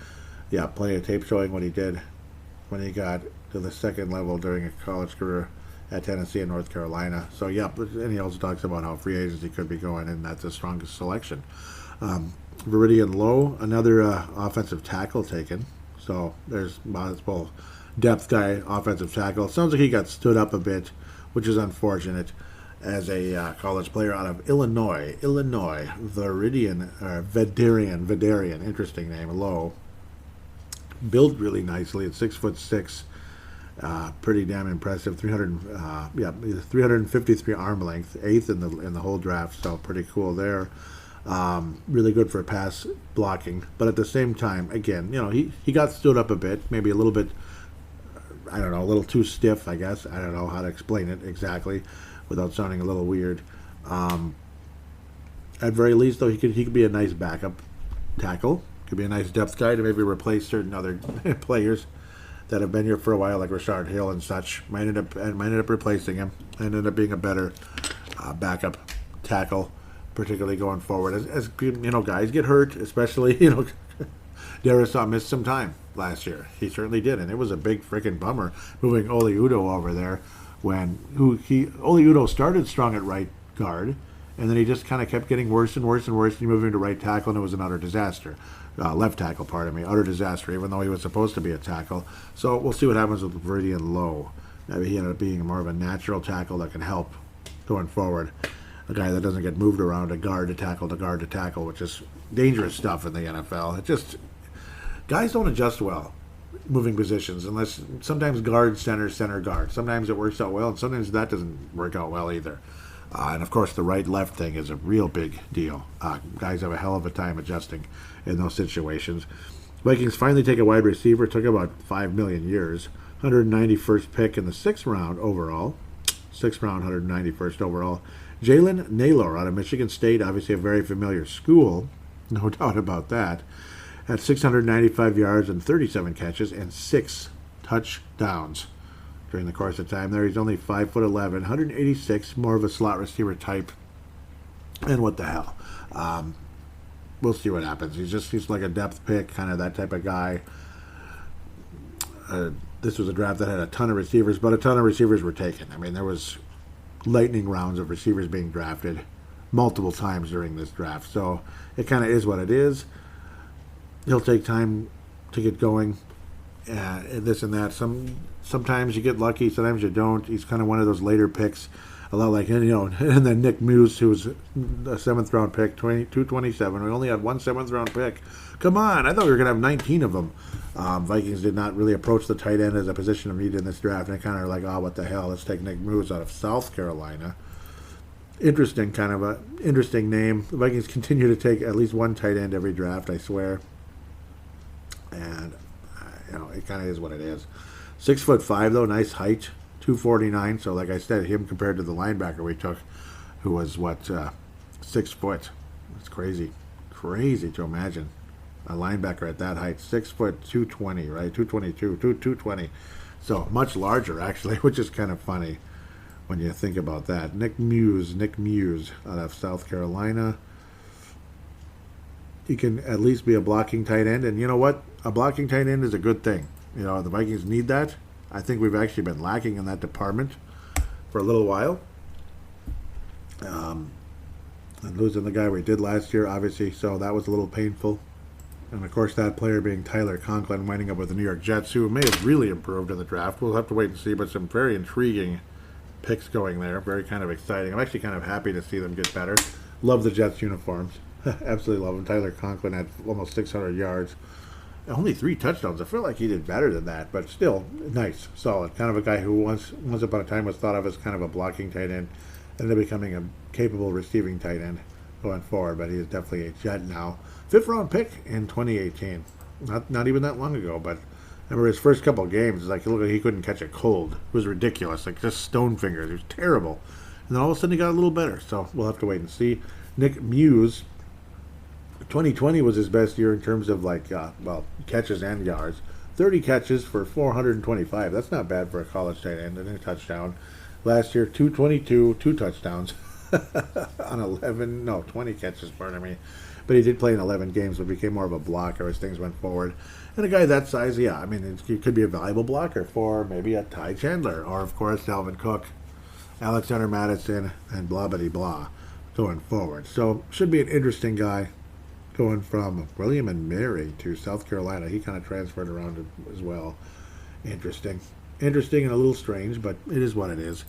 Yeah, plenty of tape showing what he did when he got to the second level during a college career at Tennessee and North Carolina. So, yeah, and he also talks about how free agency could be going, and that's the strongest selection. Viridian Lowe, another offensive tackle taken. So there's multiple depth guy, offensive tackle. Sounds like he got stood up a bit, which is unfortunate, as a college player out of Illinois. Vidarian, interesting name, Lowe. Built really nicely at 6'6", pretty damn impressive. 353 arm length, 8th in the whole draft, so pretty cool there. Really good for pass blocking, but at the same time, again, he got stood up a bit, maybe a little bit, I don't know, a little too stiff, I guess. I don't know how to explain it exactly without sounding a little weird. At very least, though, he could be a nice backup tackle. Could be a nice depth guy to maybe replace certain other players that have been here for a while, like Rashard Hill and such, might end up replacing him and end up being a better backup tackle, particularly going forward. As guys get hurt, especially Darius missed some time last year. He certainly did, and it was a big freaking bummer moving Oli Udoh over there. Oli Udoh started strong at right guard, and then he just kind of kept getting worse and worse and worse. He moved into right tackle, and it was an utter disaster. Left tackle, pardon me, utter disaster, even though he was supposed to be a tackle. So we'll see what happens with Veridian Lowe. Maybe he ended up being more of a natural tackle that can help going forward. A guy that doesn't get moved around to guard to tackle, which is dangerous stuff in the NFL. Guys don't adjust well moving positions unless sometimes guard, center, guard. Sometimes it works out well, and sometimes that doesn't work out well either. And of course, the right-left thing is a real big deal. Guys have a hell of a time adjusting in those situations. Vikings finally take a wide receiver. Took about 5 million years. 191st pick in the 6th round overall. 6th round, 191st overall. Jalen Naylor out of Michigan State, obviously a very familiar school. No doubt about that. At 695 yards and 37 catches and 6 touchdowns. During the course of time there, he's only 5'11", 186, more of a slot receiver type. And what the hell? We'll see what happens. He's like a depth pick, kind of that type of guy. This was a draft that had a ton of receivers, but a ton of receivers were taken. I mean, there was lightning rounds of receivers being drafted multiple times during this draft. So it kind of is what it is. He'll take time to get going. This and that. Sometimes you get lucky, sometimes you don't. He's kind of one of those later picks, a lot like, and then Nick Muse, who was a 7th round pick, 227. We only had one 7th round pick. Come on, I thought we were going to have 19 of them. Vikings did not really approach the tight end as a position of need in this draft, and kind of like, what the hell, let's take Nick Muse out of South Carolina. Interesting name. The Vikings continue to take at least one tight end every draft, I swear. And it kind of is what it is. 6'5" though, nice height, 249. So like I said, him compared to the linebacker we took, who was 6 foot. It's crazy to imagine a linebacker at that height, 6 foot, 220, right? 222, 220. So much larger actually, which is kind of funny when you think about that. Nick Muse out of South Carolina. He can at least be a blocking tight end, and you know what? A blocking tight end is a good thing. The Vikings need that. I think we've actually been lacking in that department for a little while. And losing the guy we did last year, obviously, so that was a little painful. And of course, that player being Tyler Conklin, winding up with the New York Jets, who may have really improved in the draft. We'll have to wait and see, but some very intriguing picks going there. Very kind of exciting. I'm actually kind of happy to see them get better. Love the Jets uniforms. Absolutely love him. Tyler Conklin had almost 600 yards. Only 3 touchdowns. I feel like he did better than that, but still nice, solid. Kind of a guy who once upon a time was thought of as kind of a blocking tight end, ended up becoming a capable receiving tight end going forward. But he is definitely a Jet now. 5th round pick in 2018. Not even that long ago, but I remember his first couple of games. It's like he looked like he couldn't catch a cold. It was ridiculous, like just stone fingers. It was terrible. And then all of a sudden he got a little better. So we'll have to wait and see. Nick Muse. 2020 was his best year in terms of catches and yards. 30 catches for 425. That's not bad for a college tight end and a touchdown. Last year, 222, 2 touchdowns on 20 catches, pardon me. But he did play in 11 games, but became more of a blocker as things went forward. And a guy that size, he could be a valuable blocker for maybe a Ty Chandler or, of course, Dalvin Cook, Alexander Madison, and blah, blah, blah going forward. So, should be an interesting guy. Going from William and Mary to South Carolina. He kind of transferred around as well. Interesting and a little strange, but it is what it is.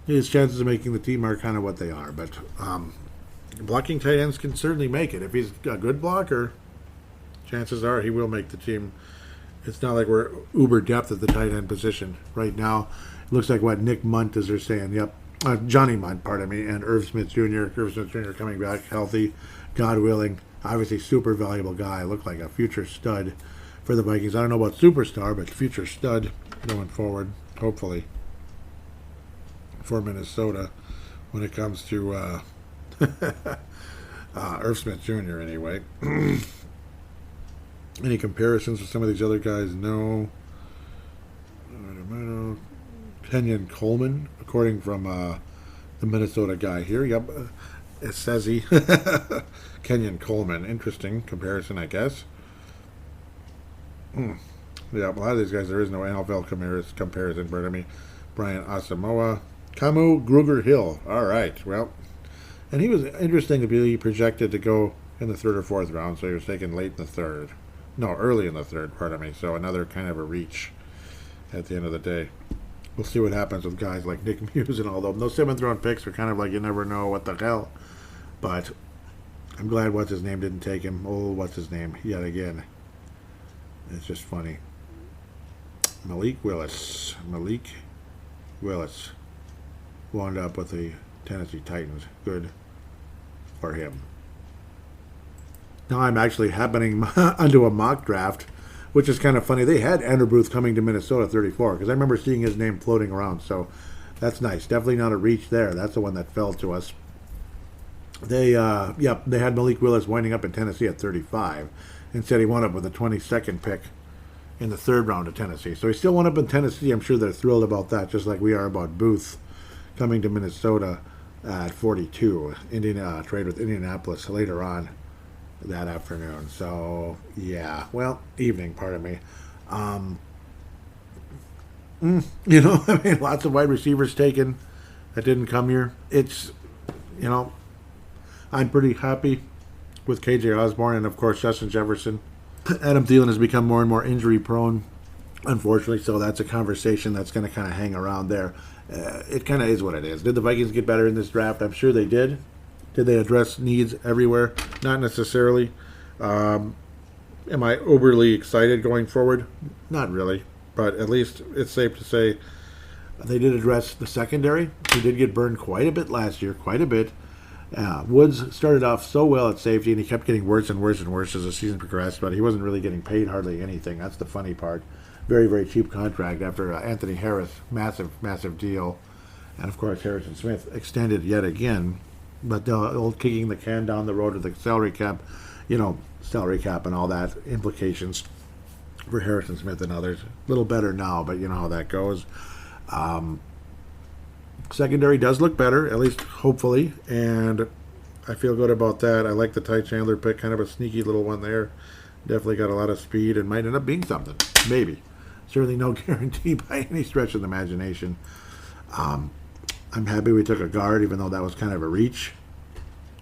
His chances of making the team are kind of what they are, but blocking tight ends can certainly make it. If he's a good blocker, chances are he will make the team. It's not like we're uber depth at the tight end position right now. It looks like what Nick Munt, as they're saying. Yep. Johnny Munt, pardon me, and Irv Smith Jr. Irv Smith Jr. coming back healthy, God willing. Obviously, super valuable guy. Looked like a future stud for the Vikings. I don't know about superstar, but future stud going forward, hopefully, for Minnesota when it comes to Irv Smith Jr. anyway. Any comparisons with some of these other guys? No. Kenyon Coleman, according from the Minnesota guy here. Yep, it says he. Kenyon Coleman. Interesting comparison, I guess. Yeah, a lot of these guys, there is no NFL comparison, but I mean, Brian Asamoah, Camu Gruger Hill. All right, well, and he was interesting to be projected to go in the third or fourth round, so he was taken late in the third. No, early in the third, pardon me. So another kind of a reach at the end of the day. We'll see what happens with guys like Nick Muse and all those. Those seventh round picks are kind of like you never know what the hell. But I'm glad what's his name didn't take him. Oh, what's his name? Yet again. It's just funny. Malik Willis wound up with the Tennessee Titans. Good for him. Now I'm actually happening onto a mock draft, which is kind of funny. They had Andrew Booth coming to Minnesota 34, because I remember seeing his name floating around, so that's nice. Definitely not a reach there. That's the one that fell to us. They had Malik Willis winding up in Tennessee at 35. Instead, he wound up with a 22nd pick in the third round of Tennessee. So he still wound up in Tennessee. I'm sure they're thrilled about that, just like we are about Booth coming to Minnesota at 42. Trade with Indianapolis later on that afternoon. So, yeah. Well, evening, pardon me. I mean, lots of wide receivers taken that didn't come here. It's, I'm pretty happy with KJ Osborne and, of course, Justin Jefferson. Adam Thielen has become more and more injury prone, unfortunately, so that's a conversation that's going to kind of hang around there. It kind of is what it is. Did the Vikings get better in this draft? I'm sure they did. Did they address needs everywhere? Not necessarily. Am I overly excited going forward? Not really, but at least it's safe to say they did address the secondary. He did get burned quite a bit last year, quite a bit. Woods started off so well at safety, and he kept getting worse and worse and worse as the season progressed, but he wasn't really getting paid hardly anything. That's the funny part. Very, very cheap contract after Anthony Harris, massive, massive deal. And, of course, Harrison Smith extended yet again. But the old kicking the can down the road to the salary cap, salary cap and all that implications for Harrison Smith and others. A little better now, but you know how that goes. Secondary does look better, at least hopefully, and I feel good about that. I like the Ty Chandler pick, kind of a sneaky little one there. Definitely got a lot of speed and might end up being something. Maybe. Certainly no guarantee by any stretch of the imagination. I'm happy we took a guard, even though that was kind of a reach.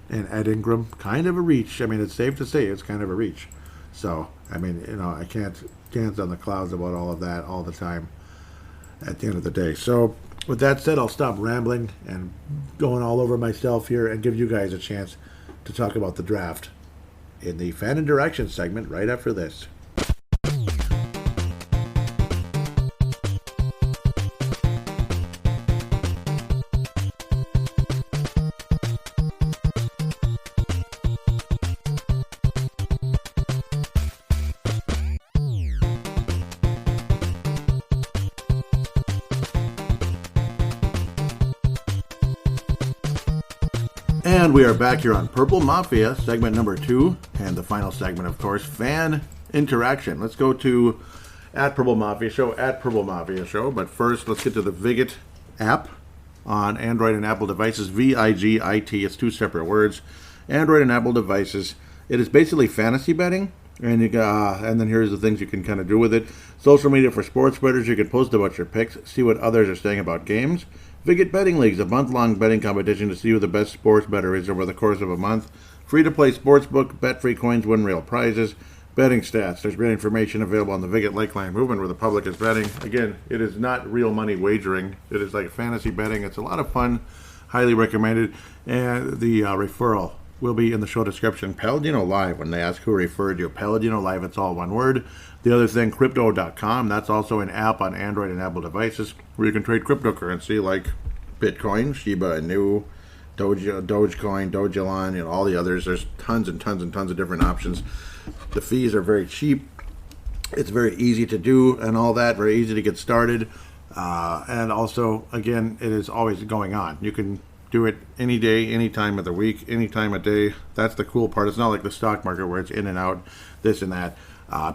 And Ed Ingram, kind of a reach. I mean, it's safe to say it's kind of a reach. So, I mean, I can't dance on the clouds about all of that all the time at the end of the day. So, with that said, I'll stop rambling and going all over myself here and give you guys a chance to talk about the draft in the Fan Interaction segment right after this. And we are back here on Purple Mafia, segment number 2, and the final segment, of course, fan interaction. Let's go to @Purple Mafia Show, but first let's get to the Vig It app on Android and Apple devices. VIGIT, it's two separate words. Android and Apple devices. It is basically fantasy betting, and and then here's the things you can kind of do with it. Social media for sports bettors. You can post about your picks, see what others are saying about games. Vig It Betting Leagues, a month-long betting competition to see who the best sports bettor is over the course of a month. Free-to-play sportsbook, bet-free coins, win real prizes. Betting stats. There's great information available on the Vig It Like Line movement where the public is betting. Again, it is not real money wagering. It is like fantasy betting. It's a lot of fun. Highly recommended. And the referral will be in the show description. Paladinolive, when they ask who referred you. Paladinolive, it's all one word. The other thing, Crypto.com. That's also an app on Android and Apple devices where you can trade cryptocurrency like Bitcoin, Shiba Inu, Dogecoin, Dogelon, all the others. There's tons and tons and tons of different options. The fees are very cheap. It's very easy to do and all that, very easy to get started. And also, again, it is always going on. You can do it any day, any time of the week, any time of day. That's the cool part. It's not like the stock market where it's in and out, this and that,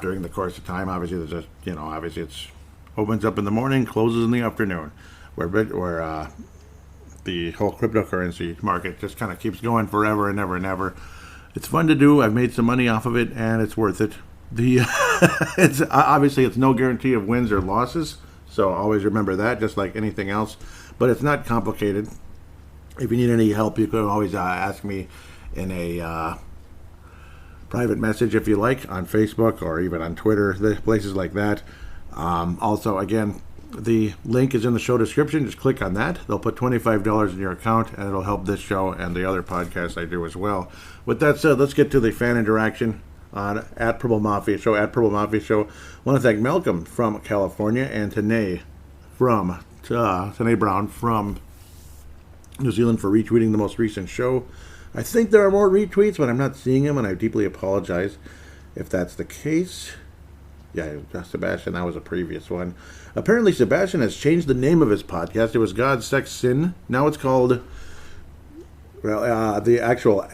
during the course of time. Obviously, there's obviously it's opens up in the morning, closes in the afternoon. where the whole cryptocurrency market just kind of keeps going forever and ever and ever. It's fun to do. I've made some money off of it, and it's worth it. It's obviously it's no guarantee of wins or losses, so always remember that, just like anything else. But it's not complicated. If you need any help, you can always ask me in a private message if you like on Facebook or even on Twitter, places like that. Also, again, the link is in the show description. Just click on that. They'll put $25 in your account, and it'll help this show and the other podcasts I do as well. With that said, let's get to the fan interaction on at Purple Mafia Show. At Purple Mafia Show. I want to thank Malcolm from California and Tanae Brown from New Zealand for retweeting the most recent show. I think there are more retweets, but I'm not seeing them, and I deeply apologize if that's the case. Yeah, Sebastian, that was a previous one. Apparently, Sebastian has changed the name of his podcast. It was God, Sex, Sin. Now it's called, the actual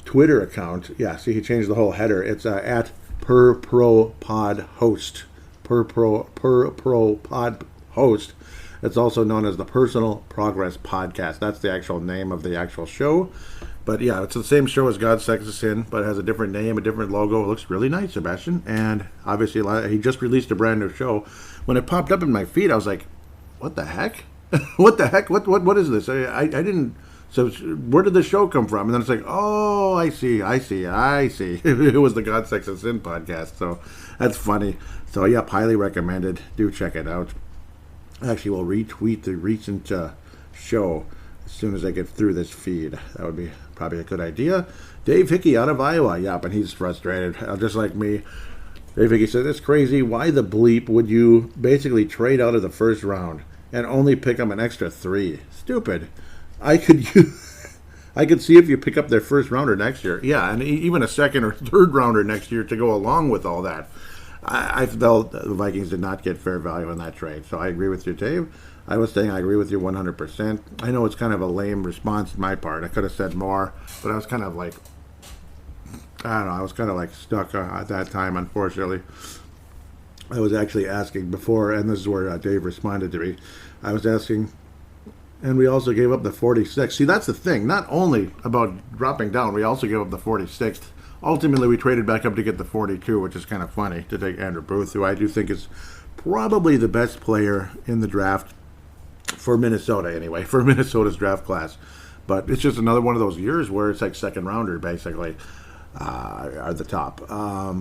Twitter account. Yeah, see, he changed the whole header. It's at Per Pro Pod Host. Per Pro Pod Host. It's also known as the Personal Progress Podcast. That's the actual name of the actual show. But yeah, it's the same show as God, Sex, and Sin, but it has a different name, a different logo. It looks really nice, Sebastian. And obviously, he just released a brand new show. When it popped up in my feed, I was like, what the heck? What the heck? What is this? I didn't... So where did the show come from? And then it's like, oh, I see. It was the God, Sex, and Sin podcast. So that's funny. So, yep, highly recommended. Do check it out. Actually, we'll retweet the recent show as soon as I get through this feed. That would be probably a good idea. Dave Hickey out of Iowa. Yep, and he's frustrated, just like me. Dave Hickey said, it's crazy. Why the bleep would you basically trade out of the first round and only pick up an extra 3? Stupid. I could see if you pick up their first rounder next year. Yeah, and even a second or third rounder next year to go along with all that. I felt the Vikings did not get fair value in that trade. So I agree with you, Dave. I was saying I agree with you 100%. I know it's kind of a lame response on my part. I could have said more, but I was kind of like, I don't know, I was kind of like stuck at that time, unfortunately. I was actually asking before, and this is where Dave responded to me. I was asking, and we also gave up the 46th. See, that's the thing. Not only about dropping down, we also gave up the 46th. Ultimately, we traded back up to get the 42, which is kind of funny, to take Andrew Booth, who I do think is probably the best player in the draft for Minnesota, anyway, for Minnesota's draft class. But it's just another one of those years where it's like second rounder, basically, are the top. I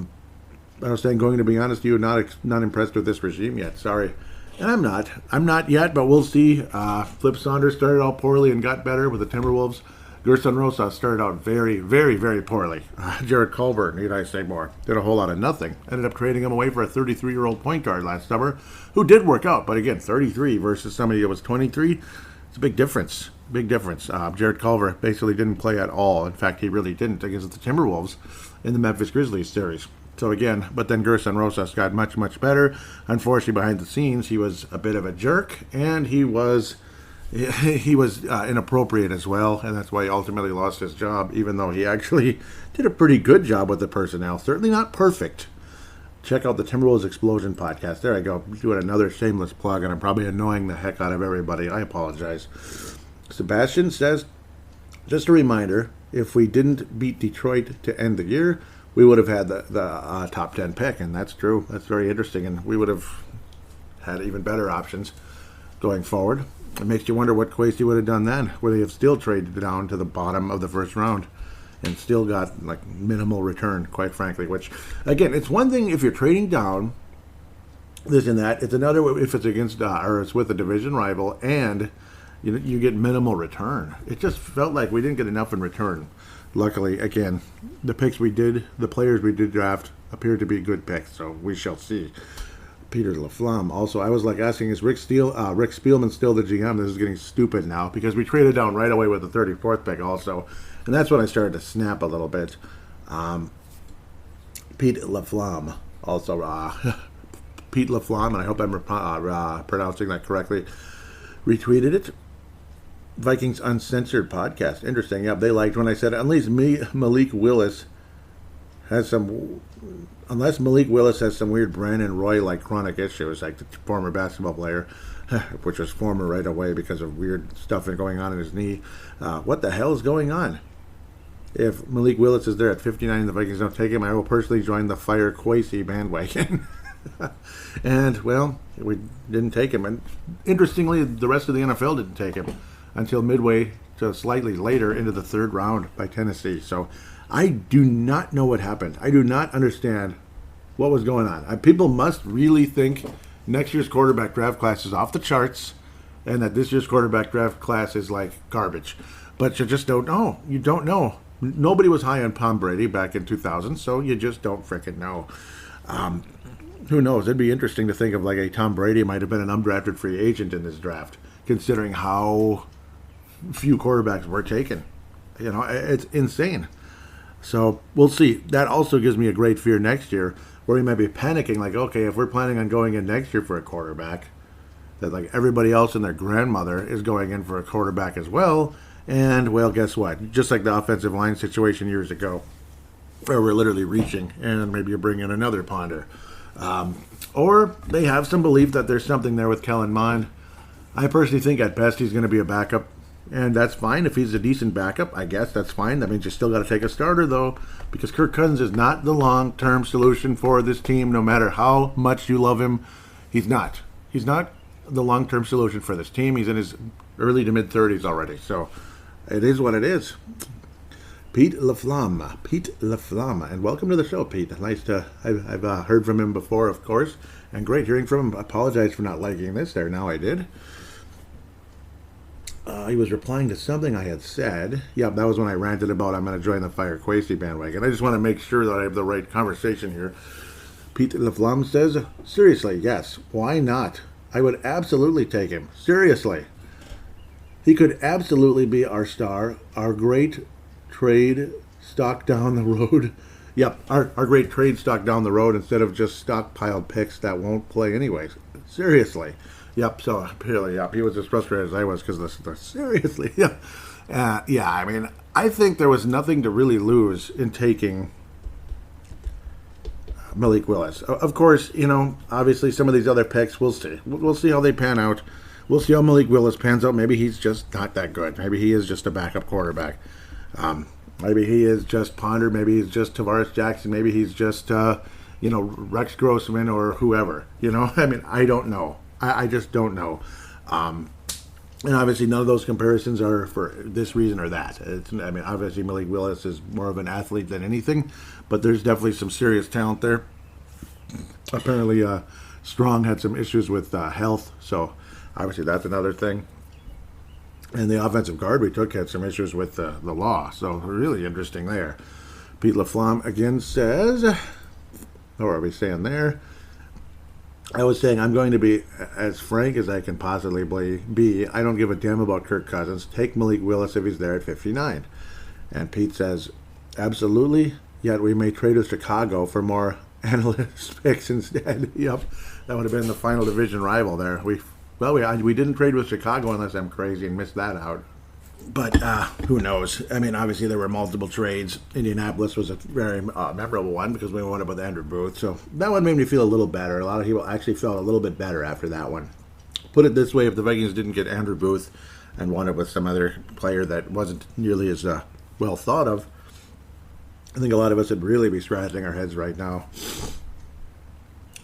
was saying, going to be honest, you not impressed with this regime yet. Sorry. And I'm not yet, but we'll see. Flip Saunders started out poorly and got better with the Timberwolves. Gerson Rosas started out very, very, very poorly. Jared Culver, need I say more, did a whole lot of nothing. Ended up trading him away for a 33-year-old point guard last summer, who did work out. But again, 33 versus somebody that was 23, it's a big difference. Big difference. Jared Culver basically didn't play at all. In fact, he really didn't against the Timberwolves in the Memphis Grizzlies series. So again, but then Gerson Rosas got much, much better. Unfortunately, behind the scenes, he was a bit of a jerk, and he was inappropriate as well, and that's why he ultimately lost his job, even though he actually did a pretty good job with the personnel. Certainly not perfect. Check out the Timberwolves Explosion podcast. There I go, doing another shameless plug, and I'm probably annoying the heck out of everybody. I apologize. Sebastian says, just a reminder, if we didn't beat Detroit to end the year, we would have had the top 10 pick, and that's true. That's very interesting, and we would have had even better options going forward. It makes you wonder what Kwesi would have done then. Would he have still traded down to the bottom of the first round and still got like minimal return, quite frankly? Which, again, it's one thing if you're trading down, this and that. It's another if it's against or it's with a division rival and you get minimal return. It just felt like we didn't get enough in return. Luckily, again, the players we did draft appeared to be good picks, so we shall see. Peter LaFlamme. Also, I was like asking, is Rick Spielman still the GM? This is getting stupid now because we traded down right away with the 34th pick also. And that's when I started to snap a little bit. Pete LaFlamme. Also, Pete LaFlamme, and I hope I'm pronouncing that correctly, retweeted it. Vikings Uncensored podcast. Interesting. Yeah, they liked when I said, unless Malik Willis has some weird Brandon Roy like chronic issues, like the former basketball player, which was former right away because of weird stuff going on in his knee. What the hell is going on? If Malik Willis is there at 59 and the Vikings don't take him, I will personally join the Fire Kwesi bandwagon. And, well, we didn't take him. And interestingly, the rest of the NFL didn't take him until midway to slightly later into the third round by Tennessee. So I do not know what happened. I do not understand what was going on. People must really think next year's quarterback draft class is off the charts and that this year's quarterback draft class is like garbage. But you just don't know. You don't know. Nobody was high on Tom Brady back in 2000, so you just don't frickin' know. Who knows? It'd be interesting to think of like a Tom Brady might have been an undrafted free agent in this draft, considering how few quarterbacks were taken. You know, it's insane. So we'll see. That also gives me a great fear next year, where we might be panicking, like, okay, if we're planning on going in next year for a quarterback, that like everybody else and their grandmother is going in for a quarterback as well. And, well, guess what? Just like the offensive line situation years ago, where we're literally reaching, and maybe you bring in another ponder. Or they have some belief that there's something there with Kellen Mond. I personally think at best he's going to be a backup, and that's fine. If he's a decent backup, I guess that's fine. That means you still got to take a starter, though, because Kirk Cousins is not the long-term solution for this team, no matter how much you love him. He's not. He's not the long-term solution for this team. He's in his early to mid-30s already, so it is what it is. Pete LaFlamme, and welcome to the show, Pete. Nice to, I've heard from him before, of course, and great hearing from him. I apologize for not liking this there, now I did. He was replying to something I had said. Yep, that was when I ranted about I'm going to join the Fire Kwesi bandwagon. I just want to make sure that I have the right conversation here. Pete LaFlamme says, seriously, yes, why not? I would absolutely take him. Seriously. He could absolutely be our star, our great trade stock down the road. Yep, our great trade stock down the road instead of just stockpiled picks that won't play anyways. Seriously. Yep, so apparently, yep, he was as frustrated as I was because seriously, yeah. Yeah, I mean, I think there was nothing to really lose in taking Malik Willis. Of course, you know, obviously some of these other picks, we'll see. We'll see how they pan out. We'll see how Malik Willis pans out. Maybe he's just not that good. Maybe he is just a backup quarterback. Maybe he is just Ponder. Maybe he's just Tavares Jackson. Maybe he's just, Rex Grossman or whoever. You know, I mean, I don't know. I just don't know. And obviously none of those comparisons are for this reason or that. Obviously Malik Willis is more of an athlete than anything, but there's definitely some serious talent there. Apparently Strong had some issues with health, so obviously that's another thing. And the offensive guard we took had some issues with the law, so really interesting there. Pete LaFlamme again says, what are we saying there? I was saying I'm going to be as frank as I can possibly be. I don't give a damn about Kirk Cousins. Take Malik Willis if he's there at 59. And Pete says, absolutely, yet we may trade with Chicago for more analyst picks instead. Yep, that would have been the final division rival there. We didn't trade with Chicago unless I'm crazy and missed that out. But who knows? I mean, obviously there were multiple trades. Indianapolis was a very memorable one because we won it with Andrew Booth. So that one made me feel a little better. A lot of people actually felt a little bit better after that one. Put it this way, if the Vikings didn't get Andrew Booth and won it with some other player that wasn't nearly as well thought of, I think a lot of us would really be scratching our heads right now.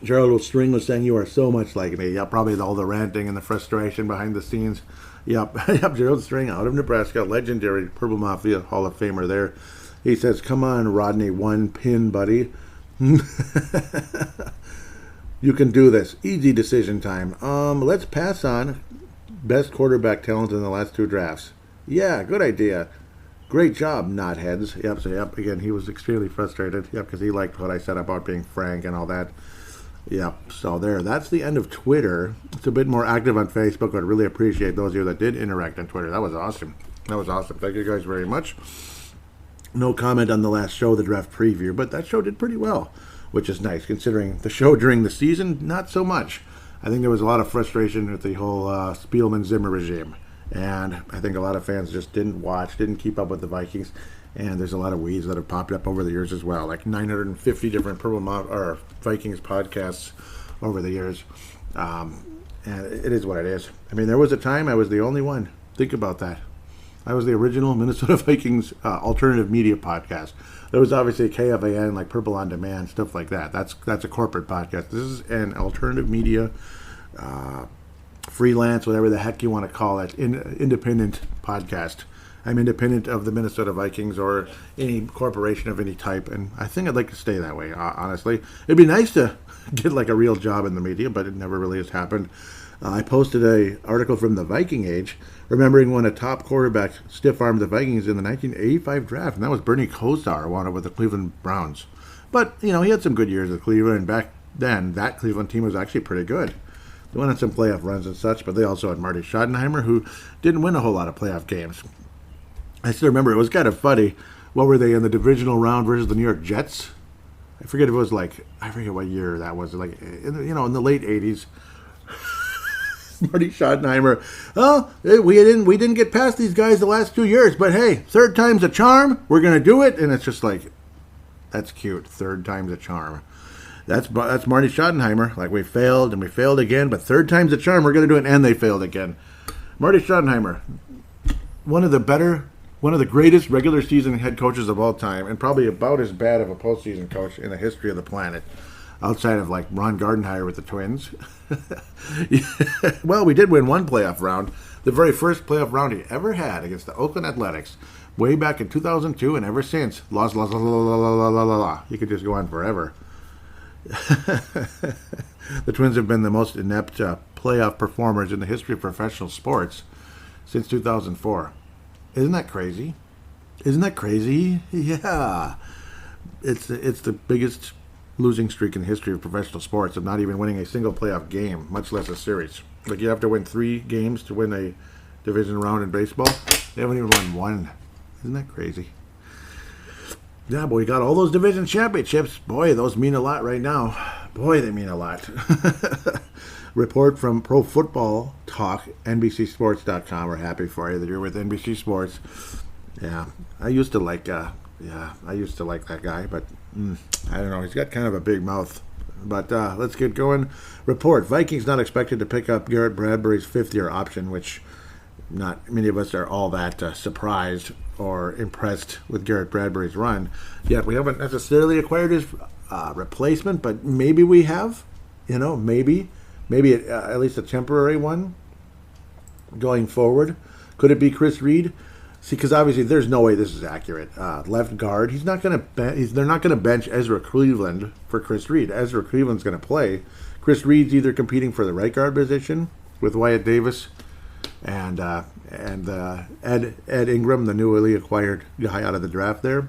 Gerald String was saying, you are so much like me. Yeah, probably all the ranting and the frustration behind the scenes. Yep, Gerald String out of Nebraska, legendary Purple Mafia Hall of Famer there. He says, come on, Rodney, one pin, buddy. You can do this. Easy decision time. Let's pass on best quarterback talent in the last two drafts. Yeah, good idea. Great job, knotheads. Yep, so again, he was extremely frustrated. Yep, because he liked what I said about being frank and all that. Yep, so there. That's the end of Twitter. It's a bit more active on Facebook. I'd really appreciate those of you that did interact on Twitter. That was awesome. Thank you guys very much. No comment on the last show, the draft preview, but that show did pretty well, which is nice considering the show during the season, not so much. I think there was a lot of frustration with the whole Spielman-Zimmer regime, and I think a lot of fans just didn't keep up with the Vikings. And there's a lot of weeds that have popped up over the years as well, like 950 different Vikings podcasts over the years. And it is what it is. I mean, there was a time I was the only one. Think about that. I was the original Minnesota Vikings alternative media podcast. There was obviously KFAN, like Purple on Demand, stuff like that. That's a corporate podcast. This is an alternative media, freelance, whatever the heck you want to call it, independent podcast. I'm independent of the Minnesota Vikings or any corporation of any type, and I think I'd like to stay that way, honestly. It'd be nice to get like a real job in the media, but it never really has happened. I posted an article from the Viking Age, remembering when a top quarterback stiff-armed the Vikings in the 1985 draft, and that was Bernie Kosar, wound up with the Cleveland Browns. But, he had some good years with Cleveland, and back then, that Cleveland team was actually pretty good. They went on some playoff runs and such, but they also had Marty Schottenheimer, who didn't win a whole lot of playoff games. I still remember it was kind of funny. What were they in the divisional round versus the New York Jets? I forget if it was I forget what year that was. In the late 80s. Marty Schottenheimer. Oh, we didn't get past these guys the last 2 years, but hey, third time's a charm. We're gonna do it, and it's just like, that's cute. Third time's a charm. That's Marty Schottenheimer. Like, we failed and we failed again, but third time's a charm. We're gonna do it, and they failed again. Marty Schottenheimer, one of the greatest regular season head coaches of all time, and probably about as bad of a postseason coach in the history of the planet, outside of like Ron Gardenhire with the Twins. Well, we did win one playoff round, the very first playoff round he ever had against the Oakland Athletics, way back in 2002, and ever since, la la la la la la la la. You could just go on forever. The Twins have been the most inept playoff performers in the history of professional sports since 2004. Isn't that crazy? Isn't that crazy? Yeah. It's the biggest losing streak in the history of professional sports of not even winning a single playoff game, much less a series. Like, you have to win 3 games to win a division round in baseball. They haven't even won 1. Isn't that crazy? Yeah, but we got all those division championships. Boy, those mean a lot right now. Boy, they mean a lot. Report from Pro Football Talk, NBCSports.com. We're happy for you that you're with NBC Sports. Yeah, I used to like that guy, but I don't know. He's got kind of a big mouth. But let's get going. Report: Vikings not expected to pick up Garrett Bradbury's 5th-year option, which not many of us are all that surprised or impressed with Garrett Bradbury's run. Yet we haven't necessarily acquired his replacement, but maybe we have. Maybe at least a temporary one going forward. Could it be Chris Reed? See, because obviously there's no way this is accurate. Left guard, they're not going to bench Ezra Cleveland for Chris Reed. Ezra Cleveland's going to play. Chris Reed's either competing for the right guard position with Wyatt Davis and Ed Ingram, the newly acquired guy out of the draft there,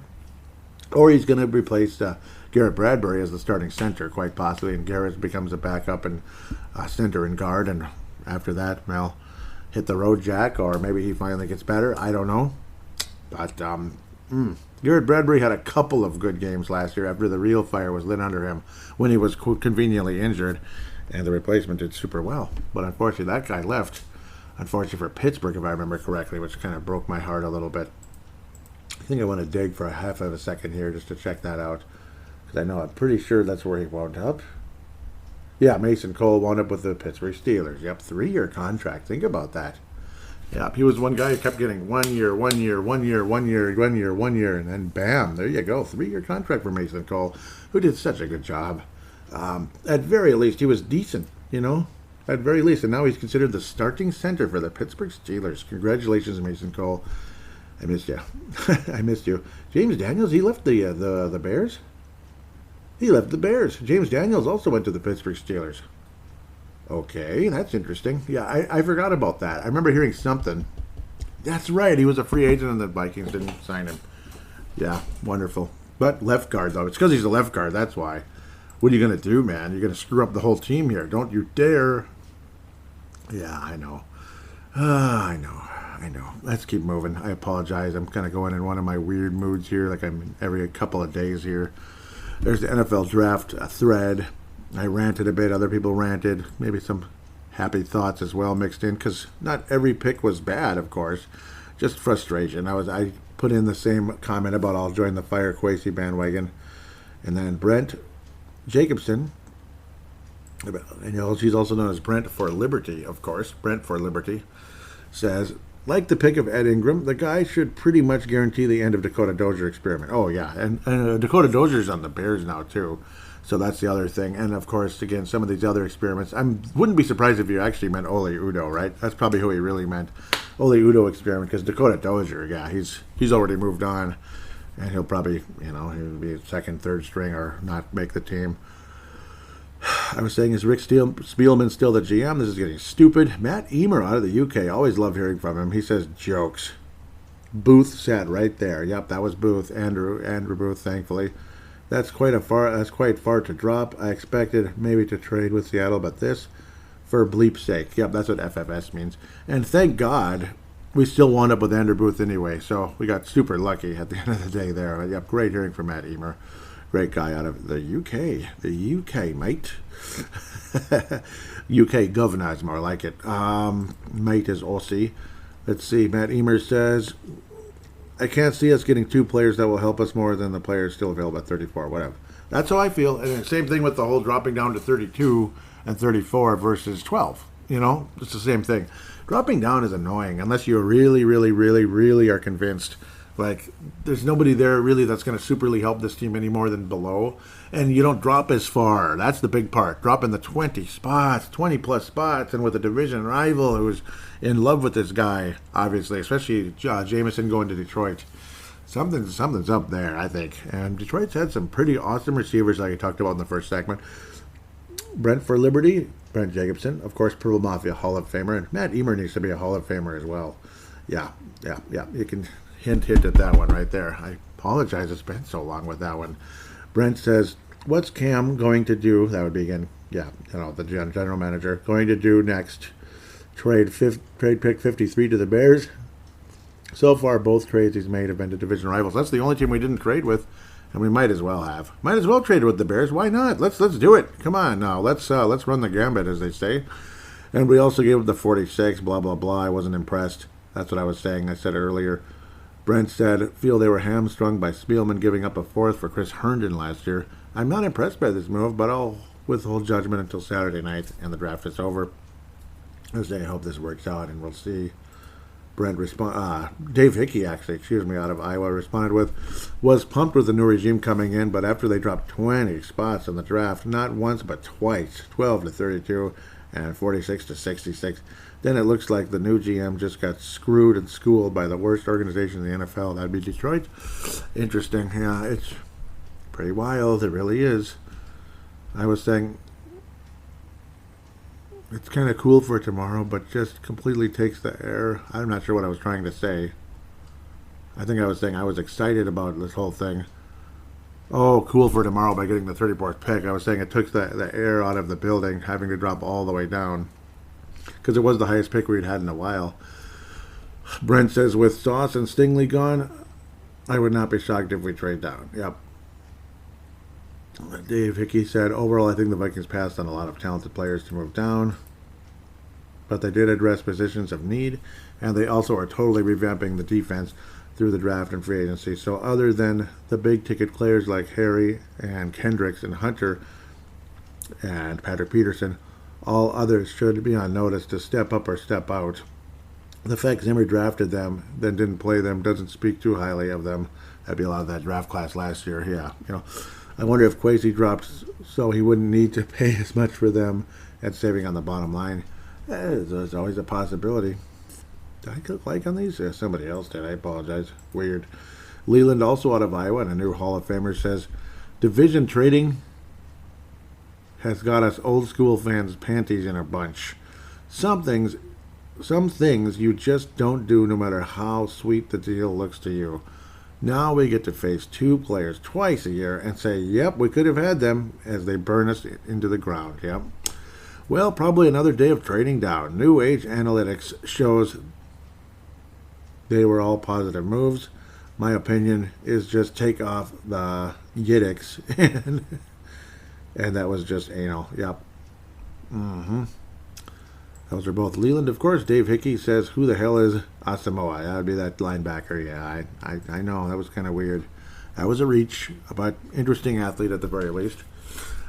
or he's going to replace Garrett Bradbury as the starting center, quite possibly, and Garrett becomes a backup and center and guard, and after that, well, hit the road, Jack, or maybe he finally gets better. I don't know. But Garrett Bradbury had a couple of good games last year after the real fire was lit under him when he was conveniently injured, and the replacement did super well. But unfortunately, that guy left. Unfortunately for Pittsburgh, if I remember correctly, which kind of broke my heart a little bit. I think I want to dig for a half of a second here just to check that out, because I'm pretty sure that's where he wound up. Yeah, Mason Cole wound up with the Pittsburgh Steelers. Yep, 3-year contract. Think about that. Yep, he was one guy who kept getting 1 year, 1 year, 1 year, 1 year, 1 year, 1 year, and then bam, there you go. 3-year contract for Mason Cole, who did such a good job. At very least, he was decent, at very least. And now he's considered the starting center for the Pittsburgh Steelers. Congratulations, Mason Cole. I missed you. I missed you. James Daniels, he left the Bears? He left the Bears. James Daniels also went to the Pittsburgh Steelers. Okay, that's interesting. Yeah, I forgot about that. I remember hearing something. That's right. He was a free agent and the Vikings didn't sign him. Yeah, wonderful. But left guard, though. It's because he's a left guard. That's why. What are you going to do, man? You're going to screw up the whole team here. Don't you dare. Yeah, I know. I know. Let's keep moving. I apologize. I'm kind of going in one of my weird moods here, like I'm every couple of days here. There's the NFL draft thread. I ranted a bit. Other people ranted. Maybe some happy thoughts as well mixed in, because not every pick was bad, of course. Just frustration. I put in the same comment about I'll join the Fire Kwesi bandwagon. And then Brent Jacobson And she's also known as Brent for Liberty, of course. Brent for Liberty says, like the pick of Ed Ingram, the guy should pretty much guarantee the end of Dakota Dozier experiment. Oh, yeah. And Dakota Dozier's on the Bears now, too. So that's the other thing. And, of course, again, some of these other experiments. I wouldn't be surprised if you actually meant Ole Udo, right? That's probably who he really meant. Ole Udo experiment, because Dakota Dozier, yeah, he's already moved on. And he'll probably, he'll be second, third string or not make the team. I was saying, is Rick Spielman still the GM? This is getting stupid. Matt Emer out of the UK. Always love hearing from him. He says jokes. Booth sat right there. Yep, that was Booth. Andrew Booth, thankfully. That's quite far to drop. I expected maybe to trade with Seattle, but this for bleep's sake. Yep, that's what FFS means. And thank God we still wound up with Andrew Booth anyway. So we got super lucky at the end of the day there. Yep, great hearing from Matt Emer. Great guy out of the UK. The UK, mate. UK governor is more like it. Mate is Aussie. Let's see. Matt Emer says, I can't see us getting two players that will help us more than the players still available at 34. Whatever. That's how I feel. And same thing with the whole dropping down to 32 and 34 versus 12. It's the same thing. Dropping down is annoying unless you really, really, really, really are convinced. Like, there's nobody there really that's going to superly help this team any more than below. And you don't drop as far. That's the big part. Dropping the 20 plus spots, and with a division rival who's in love with this guy, obviously, especially Jameson going to Detroit. Something's up there, I think. And Detroit's had some pretty awesome receivers, like I talked about in the first segment. Brent for Liberty, Brent Jacobson, of course, Purple Mafia Hall of Famer, and Matt Emer needs to be a Hall of Famer as well. Yeah. You can hint at that one right there. I apologize, it's been so long with that one. Brent says, what's Cam going to do? That would be, again, the general manager, going to do next. Trade pick 53 to the Bears. So far, both trades he's made have been to division rivals. That's the only team we didn't trade with, and we might as well have. Might as well trade with the Bears. Why not? Let's do it. Come on now. Let's run the gambit, as they say. And we also gave him the 46. Blah blah blah. I wasn't impressed. That's what I was saying. I said earlier. Brent said, feel they were hamstrung by Spielman giving up a fourth for Chris Herndon last year. I'm not impressed by this move, but I'll withhold judgment until Saturday night and the draft is over. I hope this works out, and we'll see. Brent Dave Hickey, out of Iowa, responded with, was pumped with the new regime coming in, but after they dropped 20 spots in the draft, not once but twice, 12 to 32 and 46 to 66, then it looks like the new GM just got screwed and schooled by the worst organization in the NFL. That'd be Detroit. Interesting. Yeah, it's pretty wild. It really is. I was saying, it's kind of cool for tomorrow, but just completely takes the air. I'm not sure what I was trying to say. I think I was saying I was excited about this whole thing. Oh, cool for tomorrow by getting the 34th pick. I was saying it took the air out of the building, having to drop all the way down. Because it was the highest pick we'd had in a while. Brent says, with Sauce and Stingley gone, I would not be shocked if we trade down. Yep. Dave Hickey said, overall, I think the Vikings passed on a lot of talented players to move down. But they did address positions of need, and they also are totally revamping the defense through the draft and free agency. So other than the big-ticket players like Harry and Kendricks and Hunter and Patrick Peterson, all others should be on notice to step up or step out. The fact Zimmer drafted them, then didn't play them, doesn't speak too highly of them. That'd be a lot of that draft class last year. Yeah, I wonder if Kwesi dropped so he wouldn't need to pay as much for them and saving on the bottom line. There's always a possibility. Did I click like on these? Yeah, somebody else did. I apologize. Weird. Leland, also out of Iowa, and a new Hall of Famer, says, division trading has got us old school fans' panties in a bunch. Some things you just don't do no matter how sweet the deal looks to you. Now we get to face two players twice a year and say, yep, we could have had them, as they burn us into the ground. Yep. Well, probably another day of trading down. New Age Analytics shows they were all positive moves. My opinion is just take off the Yiddix and that was just anal. Yep. Those are both Leland. Of course, Dave Hickey says, who the hell is Asamoah? That would be that linebacker. Yeah, I know. That was kind of weird. That was a reach, but interesting athlete at the very least.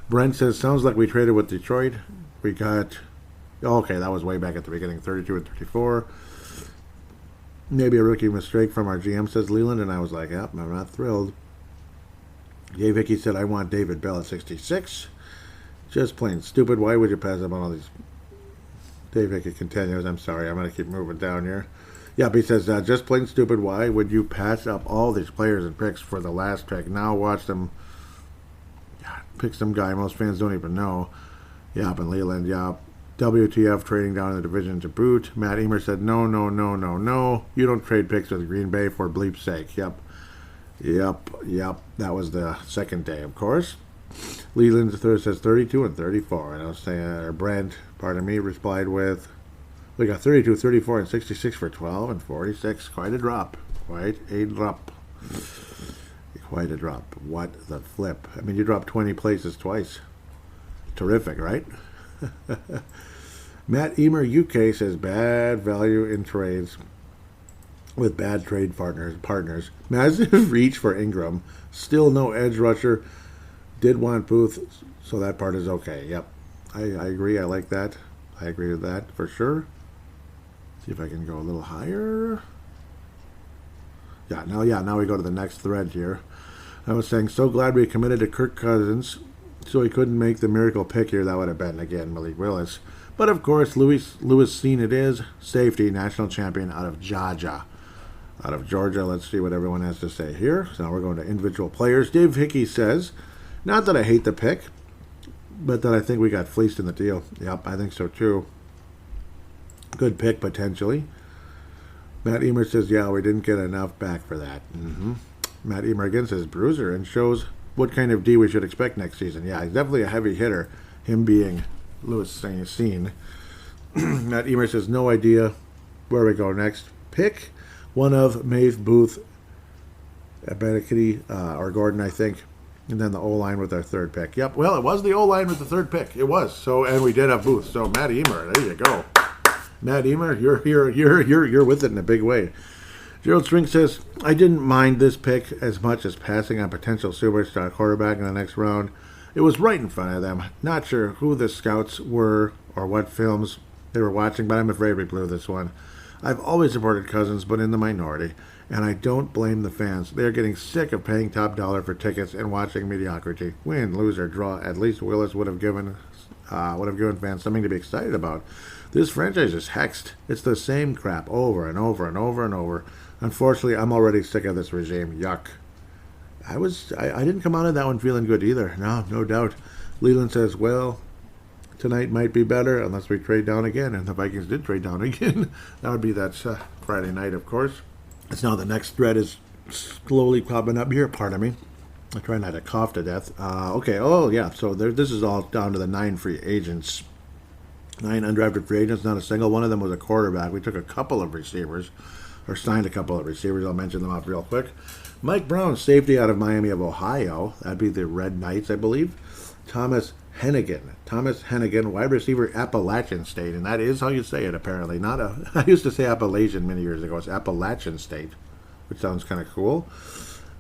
Brent says, sounds like we traded with Detroit. We got, okay, that was way back at the beginning, 32 and 34. Maybe a rookie mistake from our GM, says Leland, and I was like, yep, I'm not thrilled. Jay Vicky said, I want David Bell at 66. Just plain stupid. Why would you pass up on all these? Dave Vicky continues, I'm sorry, I'm going to keep moving down here. Yep, he says, just plain stupid. Why would you pass up all these players and picks for the last pick? Now watch them pick some guy most fans don't even know. Yep, and Leland, yep. WTF trading down in the division to boot. Matt Emer said, no. You don't trade picks with Green Bay for bleep's sake. Yep. That was the second day, of course. Leland says 32 and 34. And I was saying, Brent, replied with, we got 32, 34, and 66 for 12 and 46. Quite a drop. Quite a drop. What the flip? I mean, you dropped 20 places twice. Terrific, right? Matt Emer UK says bad value in trades with bad trade partners. Massive reach for Ingram. Still no edge rusher. Did want Booth, so that part is okay. Yep. I agree. I like that. I agree with that for sure. See if I can go a little higher. Now we go to the next thread here. I was saying, so glad we committed to Kirk Cousins so he couldn't make the miracle pick here. That would have been, again, Malik Willis. But, of course, Lewis Seen it is. Safety, national champion out of Georgia. Let's see what everyone has to say here. So now we're going to individual players. Dave Hickey says, not that I hate the pick, but that I think we got fleeced in the deal. Yep, I think so, too. Good pick, potentially. Matt Emer says, yeah, we didn't get enough back for that. Matt Emer again says, bruiser, and shows what kind of D we should expect next season. Yeah, he's definitely a heavy hitter, him being Lewis Seen. Matt Emer says, no idea where we go next. Pick one of Maeve, Booth, Benekity, or Gordon, I think. And then the O-line with our third pick. Yep, well, it was the O-line with the third pick. It was. So, and we did have Booth. So, Matt Emer, there you go. Matt Emer, you're with it in a big way. Gerald String says, I didn't mind this pick as much as passing on potential superstar quarterback in the next round. It was right in front of them. Not sure who the scouts were or what films they were watching, but I'm afraid we blew this one. I've always supported Cousins, but in the minority, and I don't blame the fans. They're getting sick of paying top dollar for tickets and watching mediocrity. Win, lose, or draw, at least Willis would have given fans something to be excited about. This franchise is hexed. It's the same crap over and over and over and over. Unfortunately, I'm already sick of this regime. Yuck. I didn't come out of that one feeling good either. No doubt. Leland says, well, tonight might be better unless we trade down again. And the Vikings did trade down again. That would be that Friday night, of course. It's now the next thread is slowly popping up here. Pardon me. I try not to cough to death. Okay. Oh, yeah. So this is all down to the 9 free agents. 9 undrafted free agents. Not a single one of them was a quarterback. We took a couple of receivers, or signed a couple of receivers. I'll mention them off real quick. Mike Brown, safety out of Miami of Ohio. That'd be the Red Knights, I believe. Thomas Hennigan, wide receiver, Appalachian State. And that is how you say it, apparently. I used to say Appalachian many years ago. It's Appalachian State, which sounds kind of cool.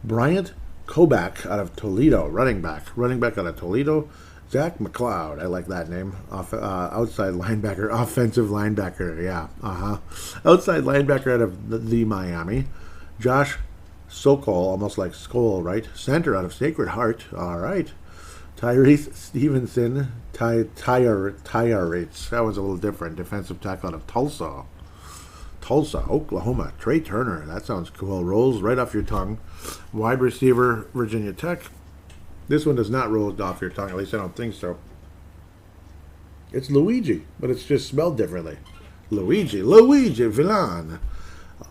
Bryant Kobach out of Toledo, running back out of Toledo. Zach McLeod, I like that name. Outside linebacker, offensive linebacker, yeah. Outside linebacker out of the Miami. Josh Sokol, almost like Skol, right? Center out of Sacred Heart, all right. Tyrese Stevenson, Tyrates, that was a little different. Defensive tackle out of Tulsa, Oklahoma. Trey Turner, that sounds cool. Rolls right off your tongue. Wide receiver, Virginia Tech. This one does not roll off your tongue, at least I don't think so. It's Luigi, but it's just spelled differently. Luigi Villan.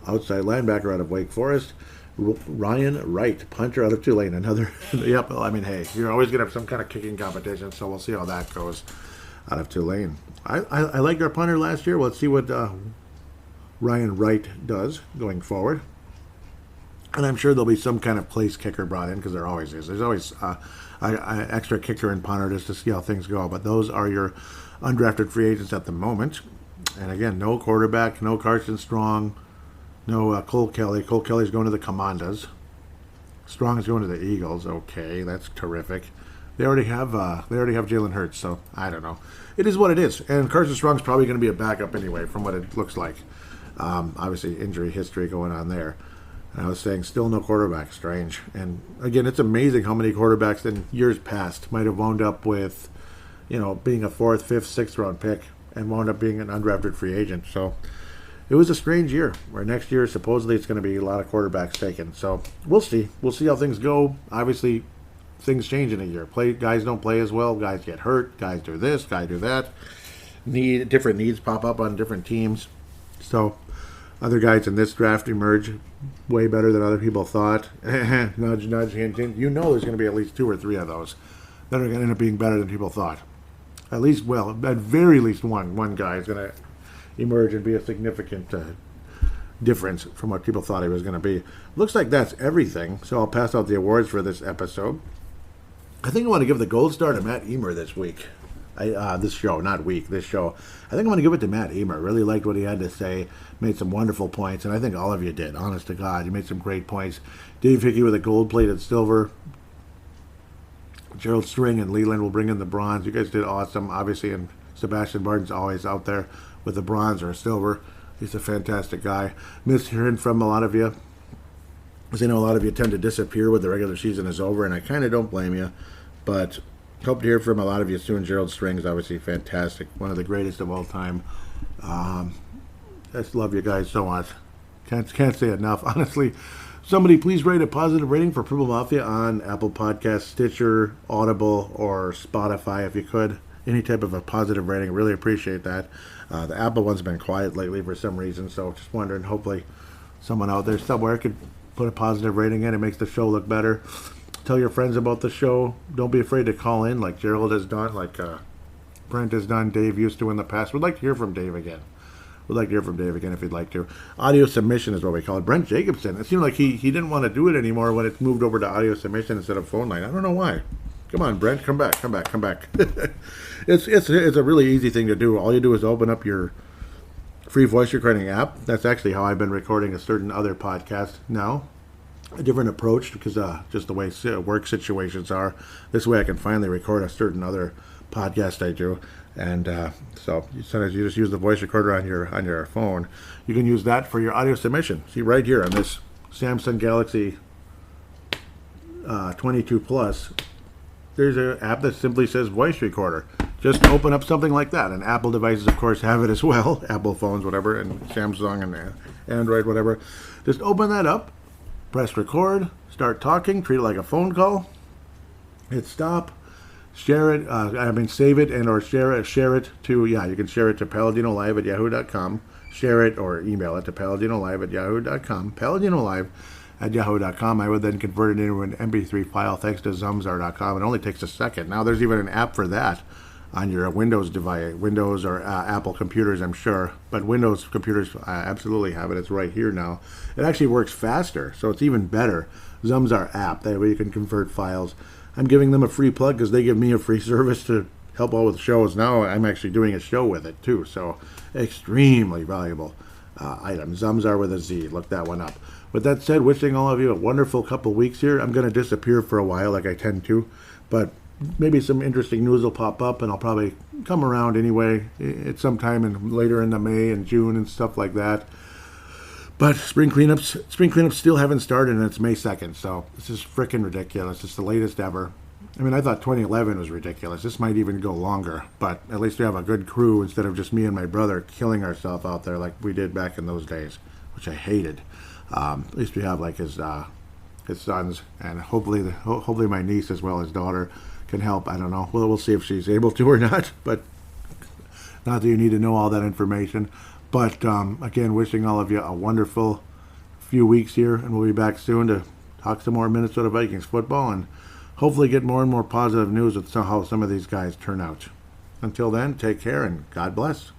Outside linebacker out of Wake Forest. Ryan Wright, punter out of Tulane. Another, yep, well, I mean, hey, you're always going to have some kind of kicking competition, so we'll see how that goes out of Tulane. I liked our punter last year. Let's see what Ryan Wright does going forward. And I'm sure there'll be some kind of place kicker brought in, because there always is. There's always an extra kicker and punter just to see how things go. But those are your undrafted free agents at the moment. And again, no quarterback, no Carson Strong, no Cole Kelly. Cole Kelly's going to the Commandos. Strong is going to the Eagles. Okay, that's terrific. They already have Jalen Hurts, so I don't know. It is what it is. And Carson Strong's probably going to be a backup anyway, from what it looks like. Obviously, injury history going on there. And I was saying, still no quarterback. Strange. And again, it's amazing how many quarterbacks in years past might have wound up with, being a 4th, 5th, 6th round pick and wound up being an undrafted free agent. So it was a strange year. Where next year, supposedly, it's going to be a lot of quarterbacks taken. So we'll see. We'll see how things go. Obviously, things change in a year. Guys don't play as well. Guys get hurt. Guys do this. Guys do that. Different needs pop up on different teams. So other guys in this draft emerge way better than other people thought. Nudge, nudge, hint, hint. There's going to be at least 2 or 3 of those that are going to end up being better than people thought. At very least one guy is going to emerge and be a significant difference from what people thought he was going to be. Looks like that's everything. So I'll pass out the awards for this episode. I think I want to give the gold star to Matt Emer this week. This show. I think I'm going to give it to Matt Emer. Really liked what he had to say. Made some wonderful points, and I think all of you did. Honest to God, you made some great points. Dave Hickey with a gold-plated silver. Gerald String and Leland will bring in the bronze. You guys did awesome, obviously, and Sebastian Barton's always out there with the bronze or silver. He's a fantastic guy. Miss hearing from a lot of you, because I know a lot of you tend to disappear when the regular season is over, and I kind of don't blame you, but hope to hear from a lot of you soon. Gerald String is obviously fantastic, one of the greatest of all time. I just love you guys so much. Can't say enough, honestly. Somebody please rate a positive rating for Purple Mafia on Apple Podcasts, Stitcher, Audible, or Spotify if you could. Any type of a positive rating, really appreciate that. The Apple one's been quiet lately for some reason, so just wondering, hopefully someone out there somewhere could put a positive rating in. It makes the show look better. Tell your friends about the show. Don't be afraid to call in like Gerald has done, like Brent has done, Dave used to in the past. We'd like to hear from Dave again. If you'd like to. Audio submission is what we call it. Brent Jacobson. It seemed like he didn't want to do it anymore when it moved over to audio submission instead of phone line. I don't know why. Come on, Brent. Come back. It's a really easy thing to do. All you do is open up your free voice recording app. That's actually how I've been recording a certain other podcast now. A different approach because just the way work situations are. This way I can finally record a certain other podcast I do. And so sometimes you just use the voice recorder on your phone. You can use that for your audio submission. See right here on this Samsung Galaxy 22 Plus, there's an app that simply says voice recorder. Just open up something like that. And Apple devices, of course, have it as well. Apple phones, whatever, and Samsung and Android, whatever. Just open that up, press record, start talking, treat it like a phone call, hit stop. Share it, save it and or share it to, you can share it to paladinolive@yahoo.com. Share it or email it to paladinolive@yahoo.com. Paladinolive@yahoo.com. I would then convert it into an MP3 file thanks to Zumzar.com. It only takes a second. Now there's even an app for that on your Windows device, Windows or Apple computers, I'm sure. But Windows computers absolutely have it. It's right here now. It actually works faster, so it's even better. Zumzar app. That way you can convert files. I'm giving them a free plug because they give me a free service to help out with shows. Now I'm actually doing a show with it too, so extremely valuable item. Zumzar with a Z. Look that one up. With that said, wishing all of you a wonderful couple weeks here. I'm going to disappear for a while like I tend to, but maybe some interesting news will pop up and I'll probably come around anyway at some time later in the May and June and stuff like that. But spring cleanups still haven't started, and it's May 2nd, so this is freaking ridiculous. It's the latest ever. I mean, I thought 2011 was ridiculous. This might even go longer, but at least we have a good crew instead of just me and my brother killing ourselves out there like we did back in those days, which I hated. At least we have like his sons, and hopefully my niece as well as daughter can help. I don't know. We'll see if she's able to or not, but not that you need to know all that information. But again, wishing all of you a wonderful few weeks here, and we'll be back soon to talk some more Minnesota Vikings football and hopefully get more and more positive news with how some of these guys turn out. Until then, take care and God bless.